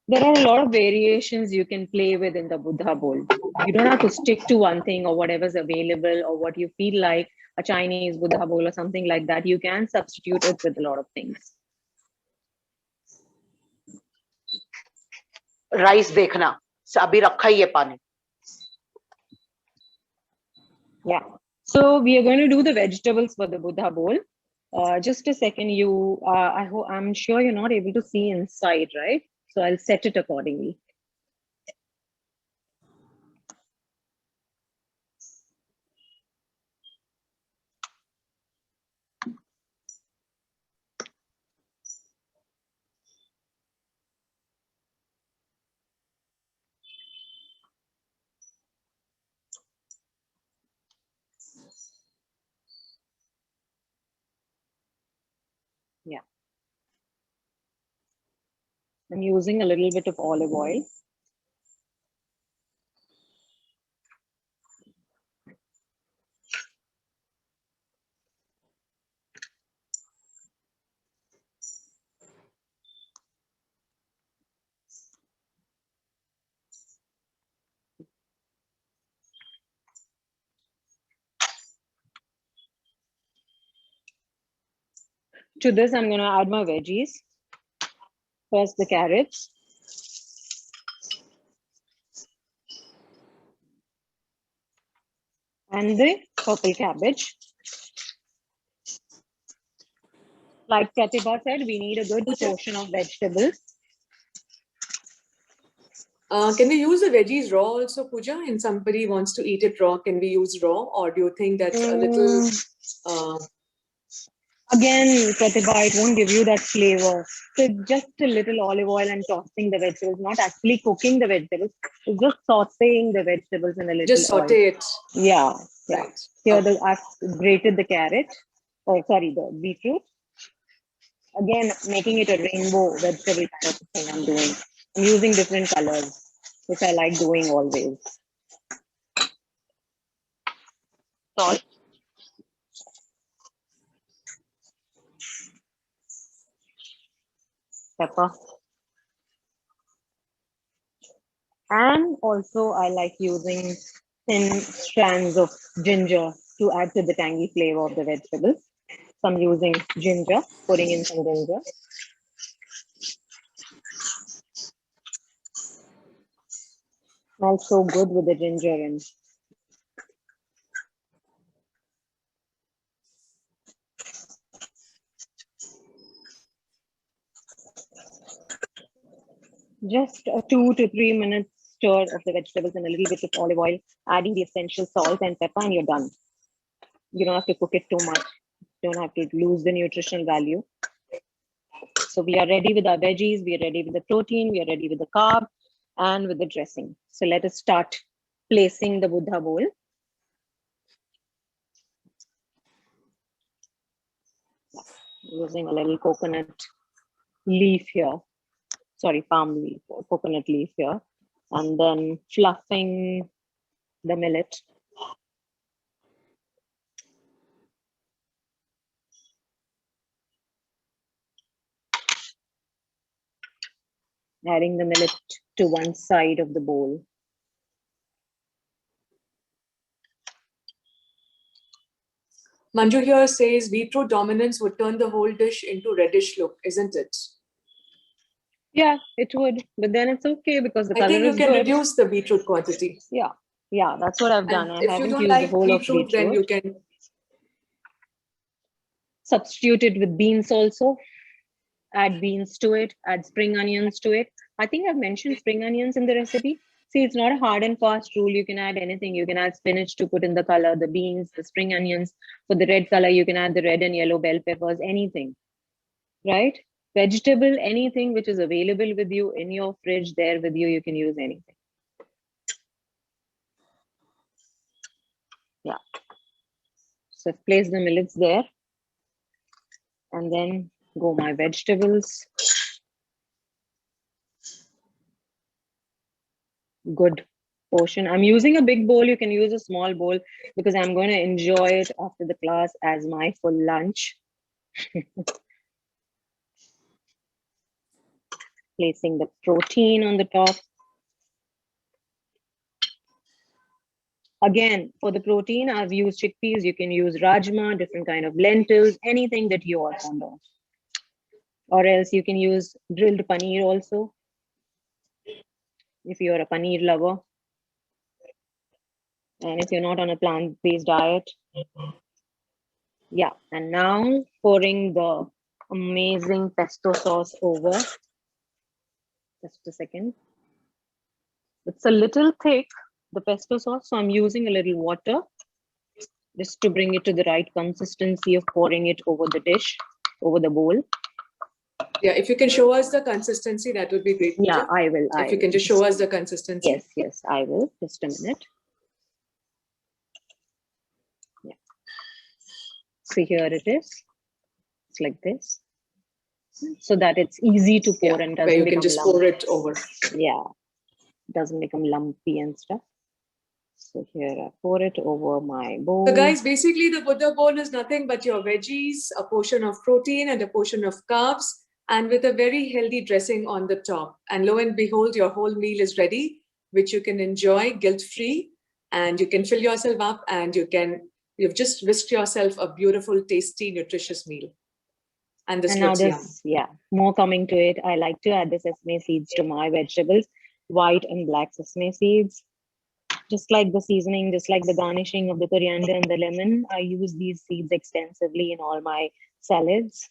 There are a lot of variations you can play with in the Buddha bowl. You don't have to stick to one thing or whatever's available or what you feel like, a Chinese Buddha bowl or something like that. You can substitute it with a lot of things. Rice देखना, अभी रखा ही है पानी. Yeah. So we are going to do the vegetables for the Buddha bowl. Just a second. I'm sure you're not able to see inside, right? So I'll set it accordingly. Yeah. I'm using a little bit of olive oil. To this, I'm going to add my veggies. First, the carrots. And the purple cabbage. Like Pratibha said, we need a good portion of vegetables. Can we use the veggies raw also, Pooja? And somebody wants to eat it raw, can we use raw? Or do you think that's a little... Again, Pratibha, it won't give you that flavor. So just a little olive oil and tossing the vegetables, not actually cooking the vegetables. It's just sauteing the vegetables in a little just saute oil. it. Yeah. Right. Here I've grated the carrot. Oh, sorry, the beetroot. Again, making it a rainbow vegetable kind of thing I'm doing. I'm using different colors, which I like doing always. Salt. pepper. And also I like using thin strands of ginger to add to the tangy flavor of the vegetables. So I'm using ginger, putting in some ginger. Smells so good with the ginger in. Just a 2 to 3 minutes stir of the vegetables and a little bit of olive oil, adding the essential salt and pepper, and you're done. You don't have to cook it too much. You don't have to lose the nutritional value. So we are ready with our veggies, we are ready with the protein, we are ready with the carb, and with the dressing. So let us start placing the Buddha bowl. Using a little coconut leaf here. Sorry, palm leaf or coconut leaf here. And then fluffing the millet. Adding the millet to one side of the bowl. Manju here says beetroot dominance would turn the whole dish into reddish look, isn't it? Yeah, it would, but then it's okay because the I color think you is can good. reduce the beetroot quantity. Yeah, that's what I've done. And I if you haven't don't used the like whole of beetroot, then you beetroot. can Substitute it with beans also. Add beans to it, add spring onions to it. I think I've mentioned spring onions in the recipe. See, it's not a hard and fast rule. You can add anything. You can add spinach to put in the color, the beans, the spring onions. For the red color, you can add the red and yellow bell peppers, anything, right? Vegetable, anything which is available with you in your fridge, there with you, you can use anything. Yeah. So place the millets there. And then go my vegetables. Good portion. I'm using a big bowl. You can use a small bowl because I'm going to enjoy it after the class as my full lunch. Placing the protein on the top. Again, for the protein, I've used chickpeas. You can use rajma, different kind of lentils, anything that you are fond of. Or else you can use grilled paneer also, if you're a paneer lover. And if you're not on a plant-based diet. Yeah, and now pouring the amazing pesto sauce over. Just a second. It's a little thick, the pesto sauce, so I'm using a little water just to bring it to the right consistency of pouring it over the dish, over the bowl. Yeah, if you can show us the consistency, that would be great. Yeah, I will. If you can just show us the consistency. Yes, I will. Just a minute. Yeah. So here it is. It's like this. So that it's easy to pour and doesn't where you become can just lumpy. pour it over. Yeah, doesn't become lumpy and stuff. So here I pour it over my bowl. So guys, basically the Buddha bowl is nothing but your veggies, a portion of protein and a portion of carbs, and with a very healthy dressing on the top. And lo and behold, your whole meal is ready, which you can enjoy guilt-free, and you can fill yourself up, and you've just whisked yourself a beautiful, tasty, nutritious meal. And this looks yum. More coming to it. I like to add the sesame seeds to my vegetables, white and black sesame seeds. Just like the seasoning, just like the garnishing of the coriander and the lemon, I use these seeds extensively in all my salads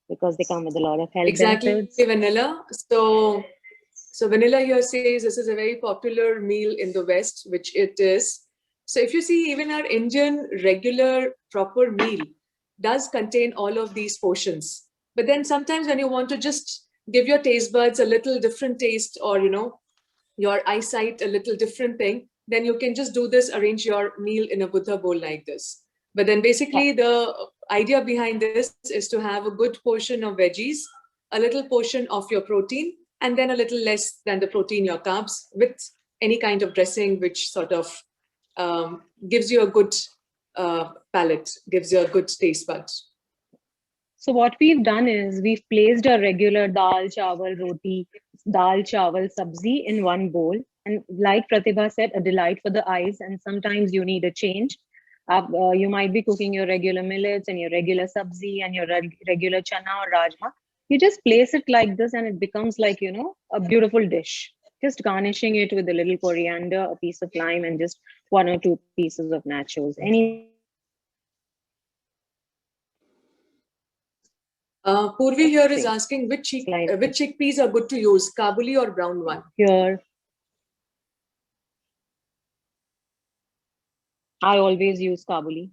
because they come with a lot of health benefits. Vanilla. So Vanilla here says this is a very popular meal in the West, which it is. So if you see, even our Indian regular proper meal does contain all of these portions. But then sometimes when you want to just give your taste buds a little different taste, or your eyesight a little different thing, then you can just do this, arrange your meal in a Buddha bowl like this. But then basically the idea behind this is to have a good portion of veggies, a little portion of your protein, and then a little less than the protein, your carbs, with any kind of dressing which sort of gives you a good palate, gives you a good taste bud. So what we've done is we've placed a regular dal, chawal, roti, dal, chawal, sabzi in one bowl. And like Pratibha said, a delight for the eyes. And sometimes you need a change. You might be cooking your regular millets and your regular sabzi and your regular chana or rajma. You just place it like this and it becomes like, you know, a beautiful dish. Just garnishing it with a little coriander, a piece of lime, and just 1 or 2 pieces of nachos. Purvi here is asking which chickpeas are good to use, Kabuli or brown one? Here, I always use Kabuli.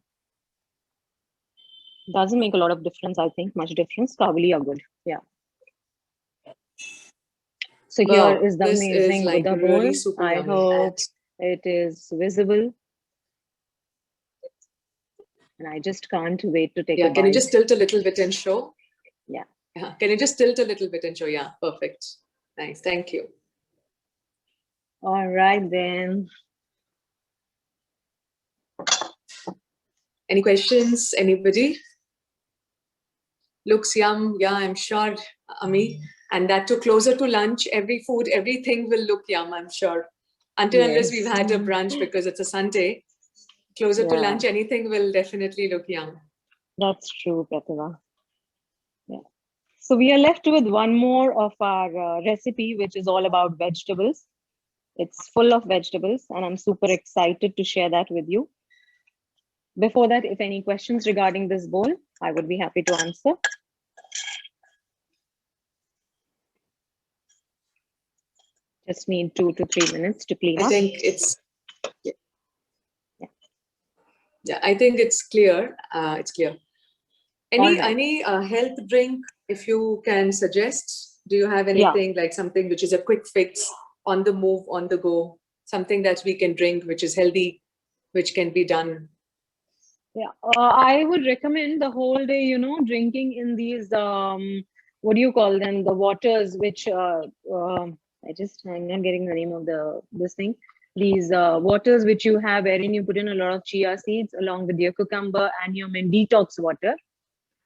Doesn't make a lot of difference, I think, much difference. Kabuli are good, yeah. So Wow, here is the this amazing is like Buddha really bowl. super I yummy. hope it is visible. And I just can't wait to take a bite. Can you just tilt a little bit and show? Yeah. Can you just tilt a little bit and show? Yeah, perfect. Nice, thank you. All right then. Any questions? Anybody? Looks yum. Yeah, I'm sure, Ami. And that too, closer to lunch, every food, everything will look yum, I'm sure. Until unless we've had a brunch because it's a Sunday. Closer to lunch, anything will definitely look yum. That's true, Pratibha. Yeah. So we are left with one more of our recipe, which is all about vegetables. It's full of vegetables, and I'm super excited to share that with you. Before that, if any questions regarding this bowl, I would be happy to answer. Just need 2 to 3 minutes to clean up. I think it's, yeah, I think it's clear. It's clear. Any health drink, if you can suggest? Do you have anything like something which is a quick fix, on the move, on the go, something that we can drink which is healthy, which can be done? Yeah, I would recommend the whole day, you know, drinking in these, what do you call them? The waters, which I'm not getting the name of this thing. These waters which you have, wherein you put in a lot of chia seeds along with your cucumber and your detox water,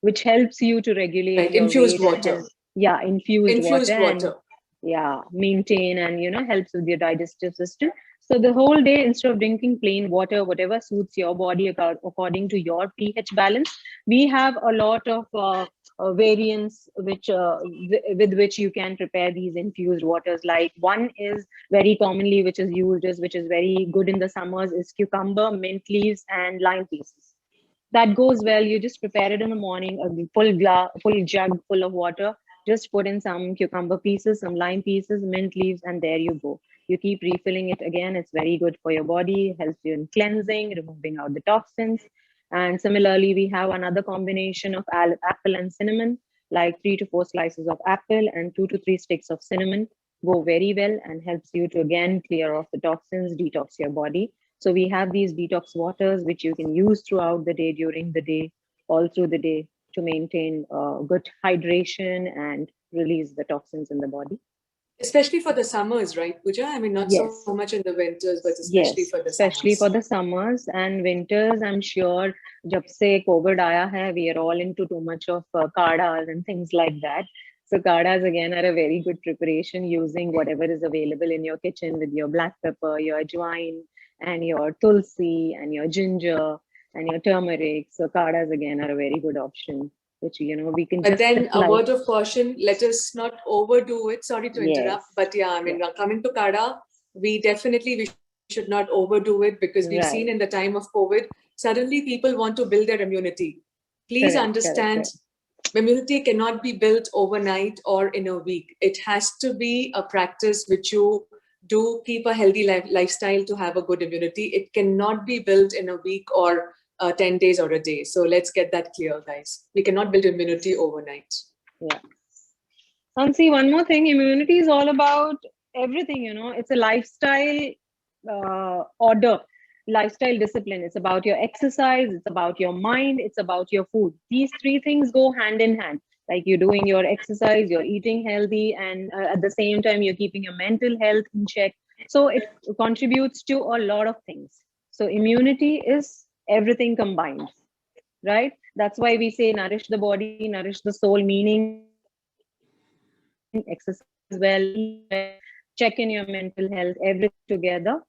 which helps you to regulate your infused weight water. Infused water. And, maintain and, you know, helps with your digestive system. So the whole day, instead of drinking plain water, whatever suits your body according to your pH balance, we have a lot of variants which with which you can prepare these infused waters. Like one is very commonly which is used, which is very good in the summers, is cucumber, mint leaves, and lime pieces. That goes well. You just prepare it in the morning, a full jug full of water. Just put in some cucumber pieces, some lime pieces, mint leaves, and there you go. You keep refilling it again. It's very good for your body, helps you in cleansing, removing out the toxins. And similarly, we have another combination of apple and cinnamon, like 3 to 4 slices of apple and 2 to 3 sticks of cinnamon. Go very well and helps you to again clear off the toxins, detox your body. So we have these detox waters, which you can use throughout the day, during the day, all through the day, to maintain good hydration and release the toxins in the body. Especially for the summers, right, Pooja? I mean, not so much in the winters, but especially for the especially summers. For the summers and winters. I'm sure, jab se COVID aaya hai, we are all into too much of kadas and things like that. So kadas again are a very good preparation, using whatever is available in your kitchen with your black pepper, your ajwain, and your tulsi, and your ginger, and your turmeric. So kadas again are a very good option, which, you know, we can. But then a word of caution: let us not overdo it. Sorry to interrupt, but yeah, I mean, coming to kada, we should not overdo it, because we've seen in the time of COVID, suddenly people want to build their immunity. Please understand, immunity cannot be built overnight or in a week. It has to be a practice which you do. Keep a healthy lifestyle to have a good immunity. It cannot be built in a week or 10 days or a day. So let's get that clear, guys. We cannot build immunity overnight. Yeah. And see, one more thing, immunity is all about everything, you know. It's a lifestyle order, lifestyle discipline. It's about your exercise, it's about your mind, it's about your food. These 3 things go hand in hand. Like, you're doing your exercise, you're eating healthy, and at the same time, you're keeping your mental health in check. So it contributes to a lot of things. So immunity is everything combined, right? That's why we say nourish the body, nourish the soul, meaning exercise well, check in your mental health, everything together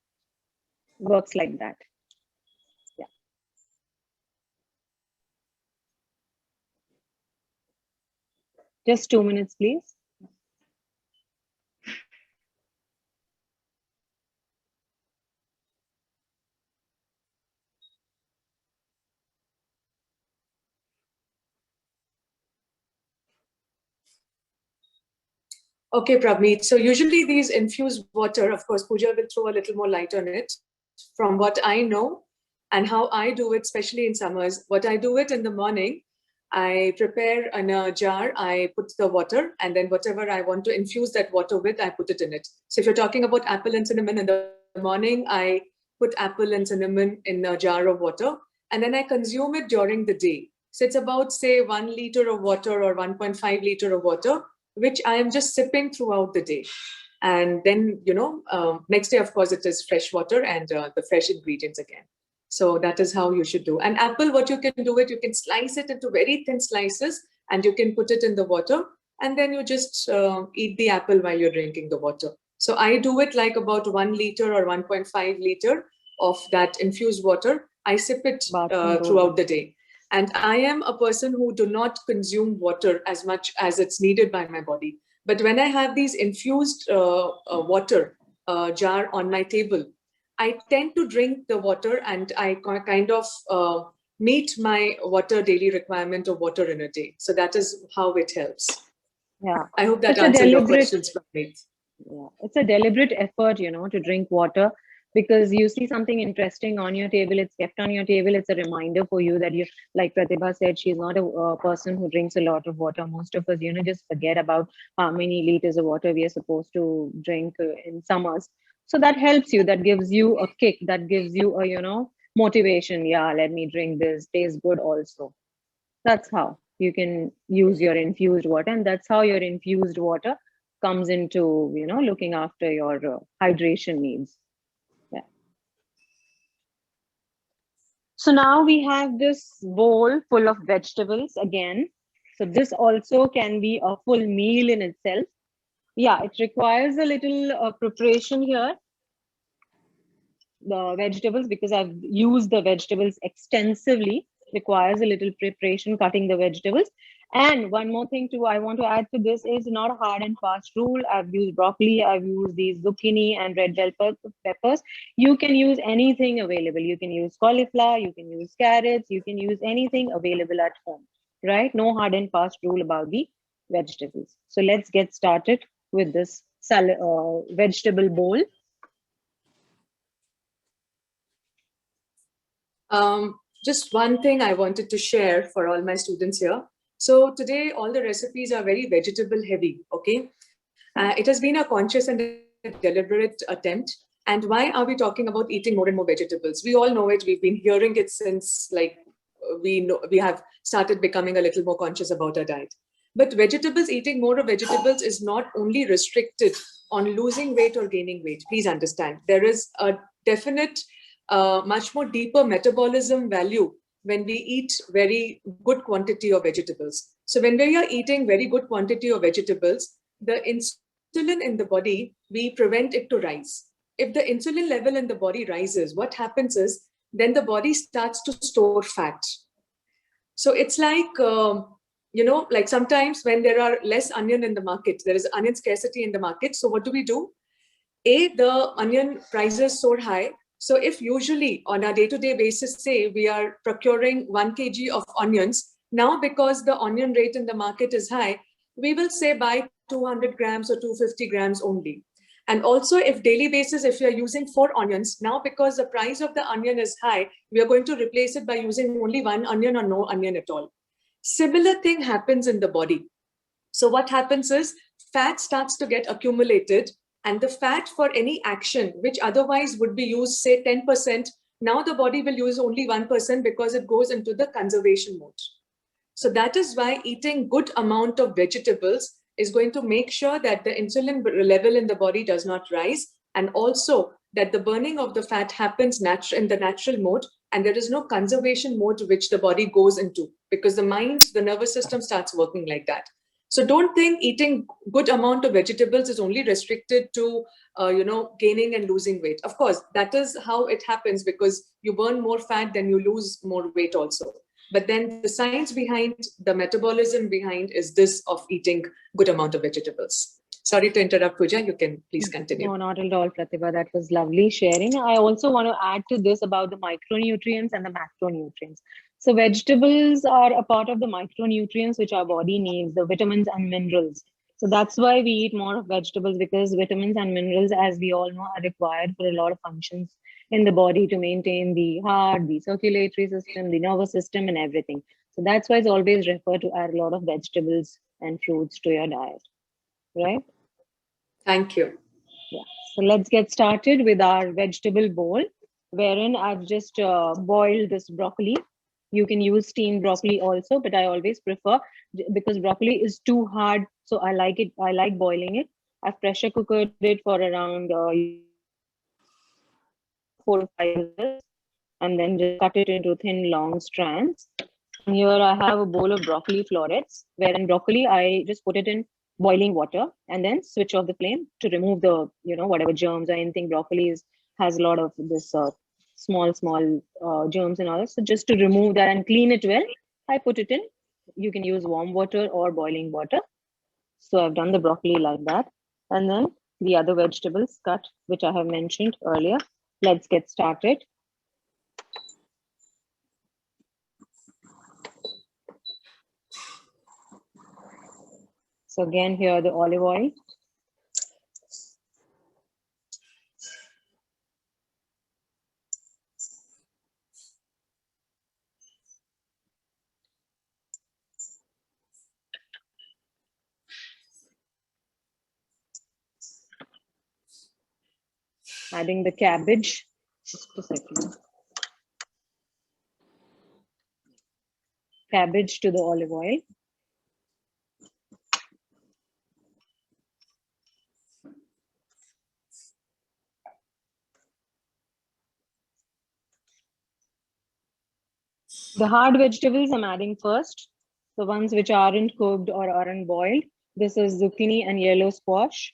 works like that. Yeah. Just 2 minutes, please. Okay, Pravneet. So usually these infused water, of course, Pooja will throw a little more light on it. From what I know and how I do it, especially in summers, what I do it in the morning, I prepare in a jar, I put the water, and then whatever I want to infuse that water with, I put it in it. So if you're talking about apple and cinnamon in the morning, I put apple and cinnamon in a jar of water, and then I consume it during the day. So it's about, say, 1 liter of water or 1.5 liter of water, which I am just sipping throughout the day. And then, next day, of course, it is fresh water and the fresh ingredients again. So that is how you should do. And apple, what you can do it, you can slice it into very thin slices and you can put it in the water. And then you just eat the apple while you're drinking the water. So I do it like about 1 liter or 1.5 liter of that infused water. I sip it throughout the day. And I am a person who do not consume water as much as it's needed by my body. But when I have these infused water jar on my table, I tend to drink the water and I kind of meet my water daily requirement of water in a day. So that is how it helps. Yeah. I hope that answered your questions, Pravneet. Yeah, it's a deliberate effort, to drink water, because you see something interesting on your table, it's kept on your table, it's a reminder for you that you, like Pratibha said, she's not a person who drinks a lot of water. Most of us, just forget about how many liters of water we are supposed to drink in summers. So that helps you, that gives you a kick, that gives you a, motivation. Yeah, let me drink this, tastes good also. That's how you can use your infused water, and that's how your infused water comes into, looking after your hydration needs. Yeah. So now we have this bowl full of vegetables again. So this also can be a full meal in itself. Yeah, it requires a little preparation here. The vegetables, because I've used the vegetables extensively, requires a little preparation, cutting the vegetables. And one more thing too, I want to add to this is not a hard and fast rule. I've used broccoli, I've used these zucchini and red bell peppers. You can use anything available. You can use cauliflower, you can use carrots, you can use anything available at home, right? No hard and fast rule about the vegetables. So let's get started with this vegetable bowl. Just one thing I wanted to share for all my students here. So today, all the recipes are very vegetable heavy, okay? It has been a conscious and a deliberate attempt. And why are we talking about eating more and more vegetables? We all know it. We've been hearing it since we have started becoming a little more conscious about our diet. But vegetables, eating more of vegetables is not only restricted on losing weight or gaining weight. Please understand, there is a definite much more deeper metabolism value when we eat very good quantity of vegetables. So when we are eating very good quantity of vegetables, the insulin in the body, we prevent it to rise. If the insulin level in the body rises, what happens is then the body starts to store fat. So it's like, like sometimes when there are less onion in the market, there is onion scarcity in the market. So what do? The onion prices soar high. So if usually on a day-to-day basis, say we are procuring 1 kg of onions, now because the onion rate in the market is high, we will say buy 200 grams or 250 grams only. And also if daily basis, if you're using 4 onions, now because the price of the onion is high, we are going to replace it by using only 1 onion or no onion at all. Similar thing happens in the body. So what happens is fat starts to get accumulated, and the fat for any action, which otherwise would be used, say 10%, now the body will use only 1% because it goes into the conservation mode. So that is why eating good amount of vegetables is going to make sure that the insulin level in the body does not rise, and also that the burning of the fat happens in the natural mode, and there is no conservation mode to which the body goes into, because the mind, the nervous system starts working like that. So don't think eating good amount of vegetables is only restricted to gaining and losing weight. Of course, that is how it happens, because you burn more fat, then you lose more weight also. But then the science behind, the metabolism behind, is this of eating good amount of vegetables. Sorry to interrupt, Pooja. You can please continue. No, not at all, Pratibha. That was lovely sharing. I also want to add to this about the micronutrients and the macronutrients. So vegetables are a part of the micronutrients which our body needs, the vitamins and minerals. So that's why we eat more of vegetables, because vitamins and minerals, as we all know, are required for a lot of functions in the body to maintain the heart, the circulatory system, the nervous system, and everything. So that's why it's always referred to add a lot of vegetables and fruits to your diet, right? Thank you. Yeah. So let's get started with our vegetable bowl, wherein I've just boiled this broccoli. You can use steamed broccoli also, but I always prefer, because broccoli is too hard, so I like it. I like boiling it. I've pressure cookered it for around 4 to 5 minutes, and then just cut it into thin, long strands. And here I have a bowl of broccoli florets, wherein broccoli I just put it in boiling water and then switch off the flame to remove the whatever germs or anything. Broccoli has a lot of this small germs and all that. So just to remove that and clean it well, I put it in. You can use warm water or boiling water. So I've done the broccoli like that, and then the other vegetables cut, which I have mentioned earlier. Let's get started. So again, here the olive oil. Adding the cabbage. Just a second. Cabbage to the olive oil. The hard vegetables I'm adding first, the ones which aren't cooked or aren't boiled. This is zucchini and yellow squash.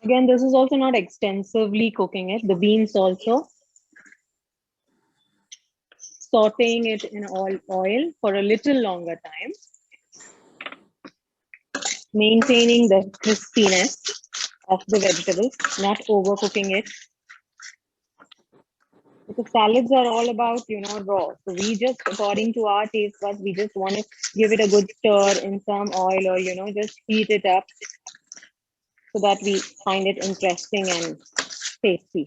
Again, this is also not extensively cooking it. The beans also. Sauteing it in oil for a little longer time. Maintaining the crispiness of the vegetables, not overcooking it. Because salads are all about, raw. So we just, according to our taste buds, we just want to give it a good stir in some oil, or, just heat it up so that we find it interesting and tasty.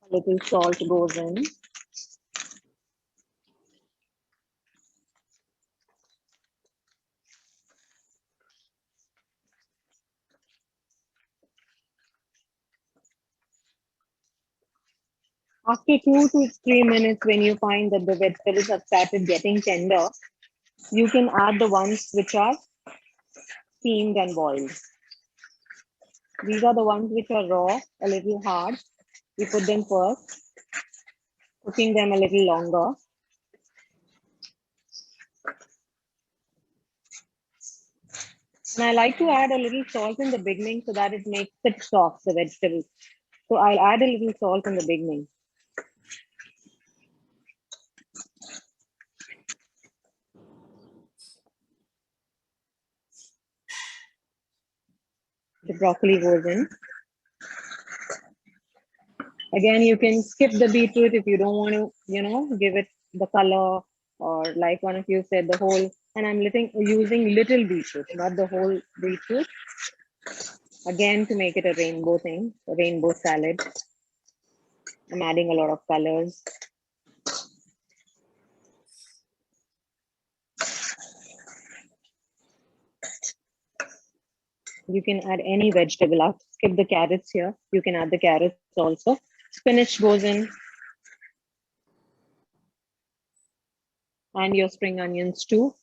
A little salt goes in. After 2 to 3 minutes, when you find that the vegetables have started getting tender, you can add the ones which are steamed and boiled. These are the ones which are raw, a little hard. We put them first, cooking them a little longer. And I like to add a little salt in the beginning so that it makes it soft, the vegetables. So I'll add a little salt in the beginning. The broccoli goes in. Again, you can skip the beetroot if you don't want to, give it the color, or like one of you said, the whole. And I'm using little beetroot, not the whole beetroot. Again, to make it a rainbow thing, a rainbow salad. I'm adding a lot of colors. You can add any vegetable. I'll skip the carrots here. You can add the carrots also. Spinach goes in. And your spring onions too.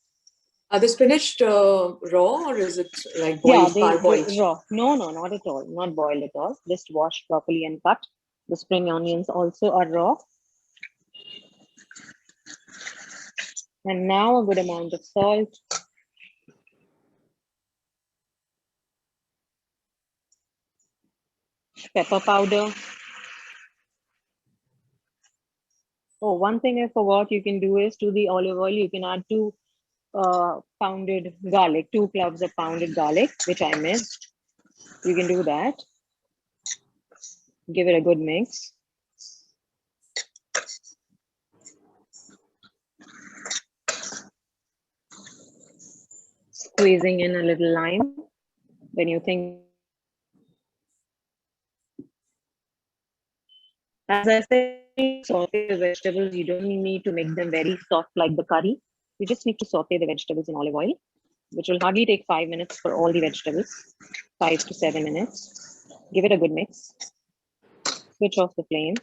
Are the spinach raw or is it like Yeah, boiled, parboiled? they raw. No, not at all. Not boiled at all. Just washed properly and cut. The spring onions also are raw. And now a good amount of salt. Pepper powder. Oh, one thing I forgot you can do is to the olive oil, you can add 2 pounded garlic, 2 cloves of pounded garlic, which I missed. You can do that. Give it a good mix. Squeezing in a little lime when you think. As I said, saute the vegetables. You don't need to make them very soft like the curry. You just need to saute the vegetables in olive oil, which will hardly take 5 minutes for all the vegetables, 5 to 7 minutes. Give it a good mix. Switch off the flame.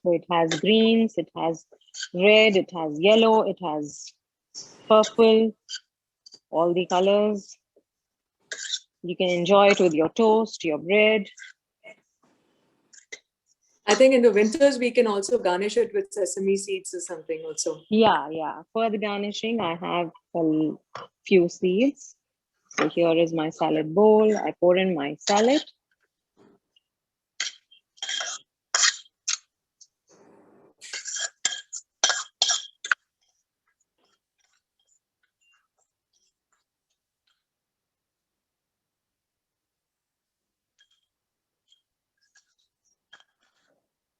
So it has greens, it has red, it has yellow, it has purple, all the colors. You can enjoy it with your toast, your bread. I think in the winters, we can also garnish it with sesame seeds or something also. Yeah. For the garnishing, I have a few seeds. So here is my salad bowl. I pour in my salad.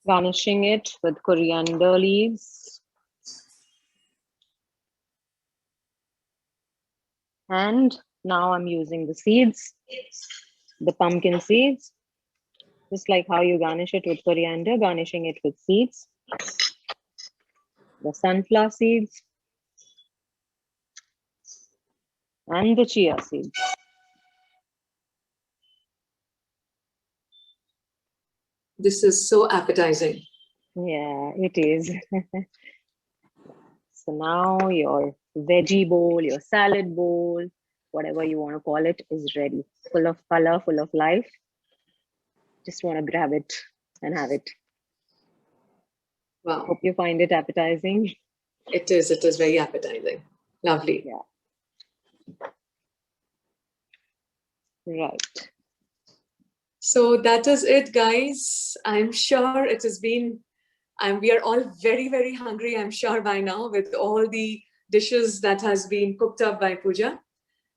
Garnishing it with coriander leaves. And now I'm using the seeds, the pumpkin seeds. Just like how you garnish it with coriander, garnishing it with seeds. The sunflower seeds. And the chia seeds. This is so appetizing. Yeah, it is. So now your veggie bowl, your salad bowl, whatever you want to call it, is ready. Full of color, full of life. Just want to grab it and have it. Wow. Hope you find it appetizing. It is very appetizing. Lovely. Yeah. Right. So that is it, guys. I'm sure it has been, we are all very, very hungry, I'm sure by now, with all the dishes that has been cooked up by Pooja.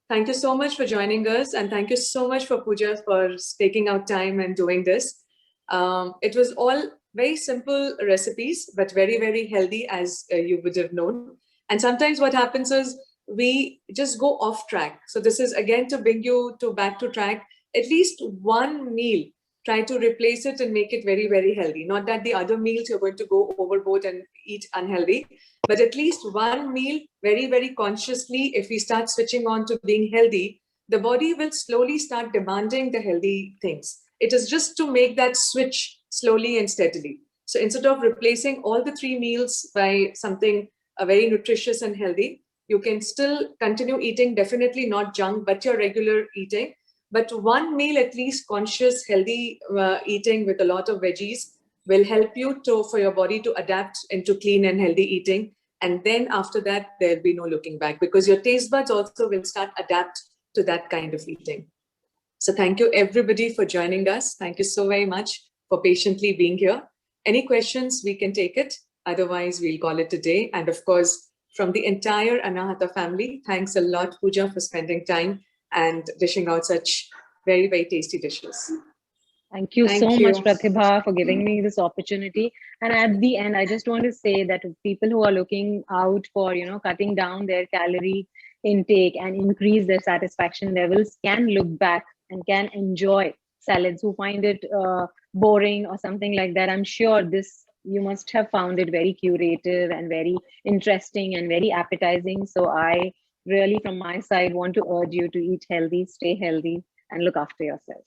Thank you so much for joining us. And thank you so much for Pooja for taking out time and doing this. It was all very simple recipes, but very, very healthy, as you would have known. And sometimes what happens is we just go off track. So this is again to bring you back to track. At least one meal, try to replace it and make it very, very healthy. Not that the other meals you're going to go overboard and eat unhealthy, but at least one meal very, very consciously. If we start switching on to being healthy, the body will slowly start demanding the healthy things. It is just to make that switch slowly and steadily. So instead of replacing all the 3 meals by something very nutritious and healthy, you can still continue eating, definitely not junk, but your regular eating. But one meal, at least conscious, healthy eating with a lot of veggies will help you for your body to adapt into clean and healthy eating. And then after that, there'll be no looking back, because your taste buds also will start adapt to that kind of eating. So thank you everybody for joining us. Thank you so very much for patiently being here. Any questions, we can take it. Otherwise, we'll call it a day. And of course, from the entire Anahata family, thanks a lot, Pooja, for spending time and dishing out such very, very tasty dishes. Thank you Thank so much, you. Pratibha, for giving me this opportunity. And at the end, I just want to say that people who are looking out for, cutting down their calorie intake and increase their satisfaction levels can look back and can enjoy salads. Who find it boring or something like that, I'm sure you must have found it very curative and very interesting and very appetizing. So I really, from my side, want to urge you to eat healthy, stay healthy, and look after yourself.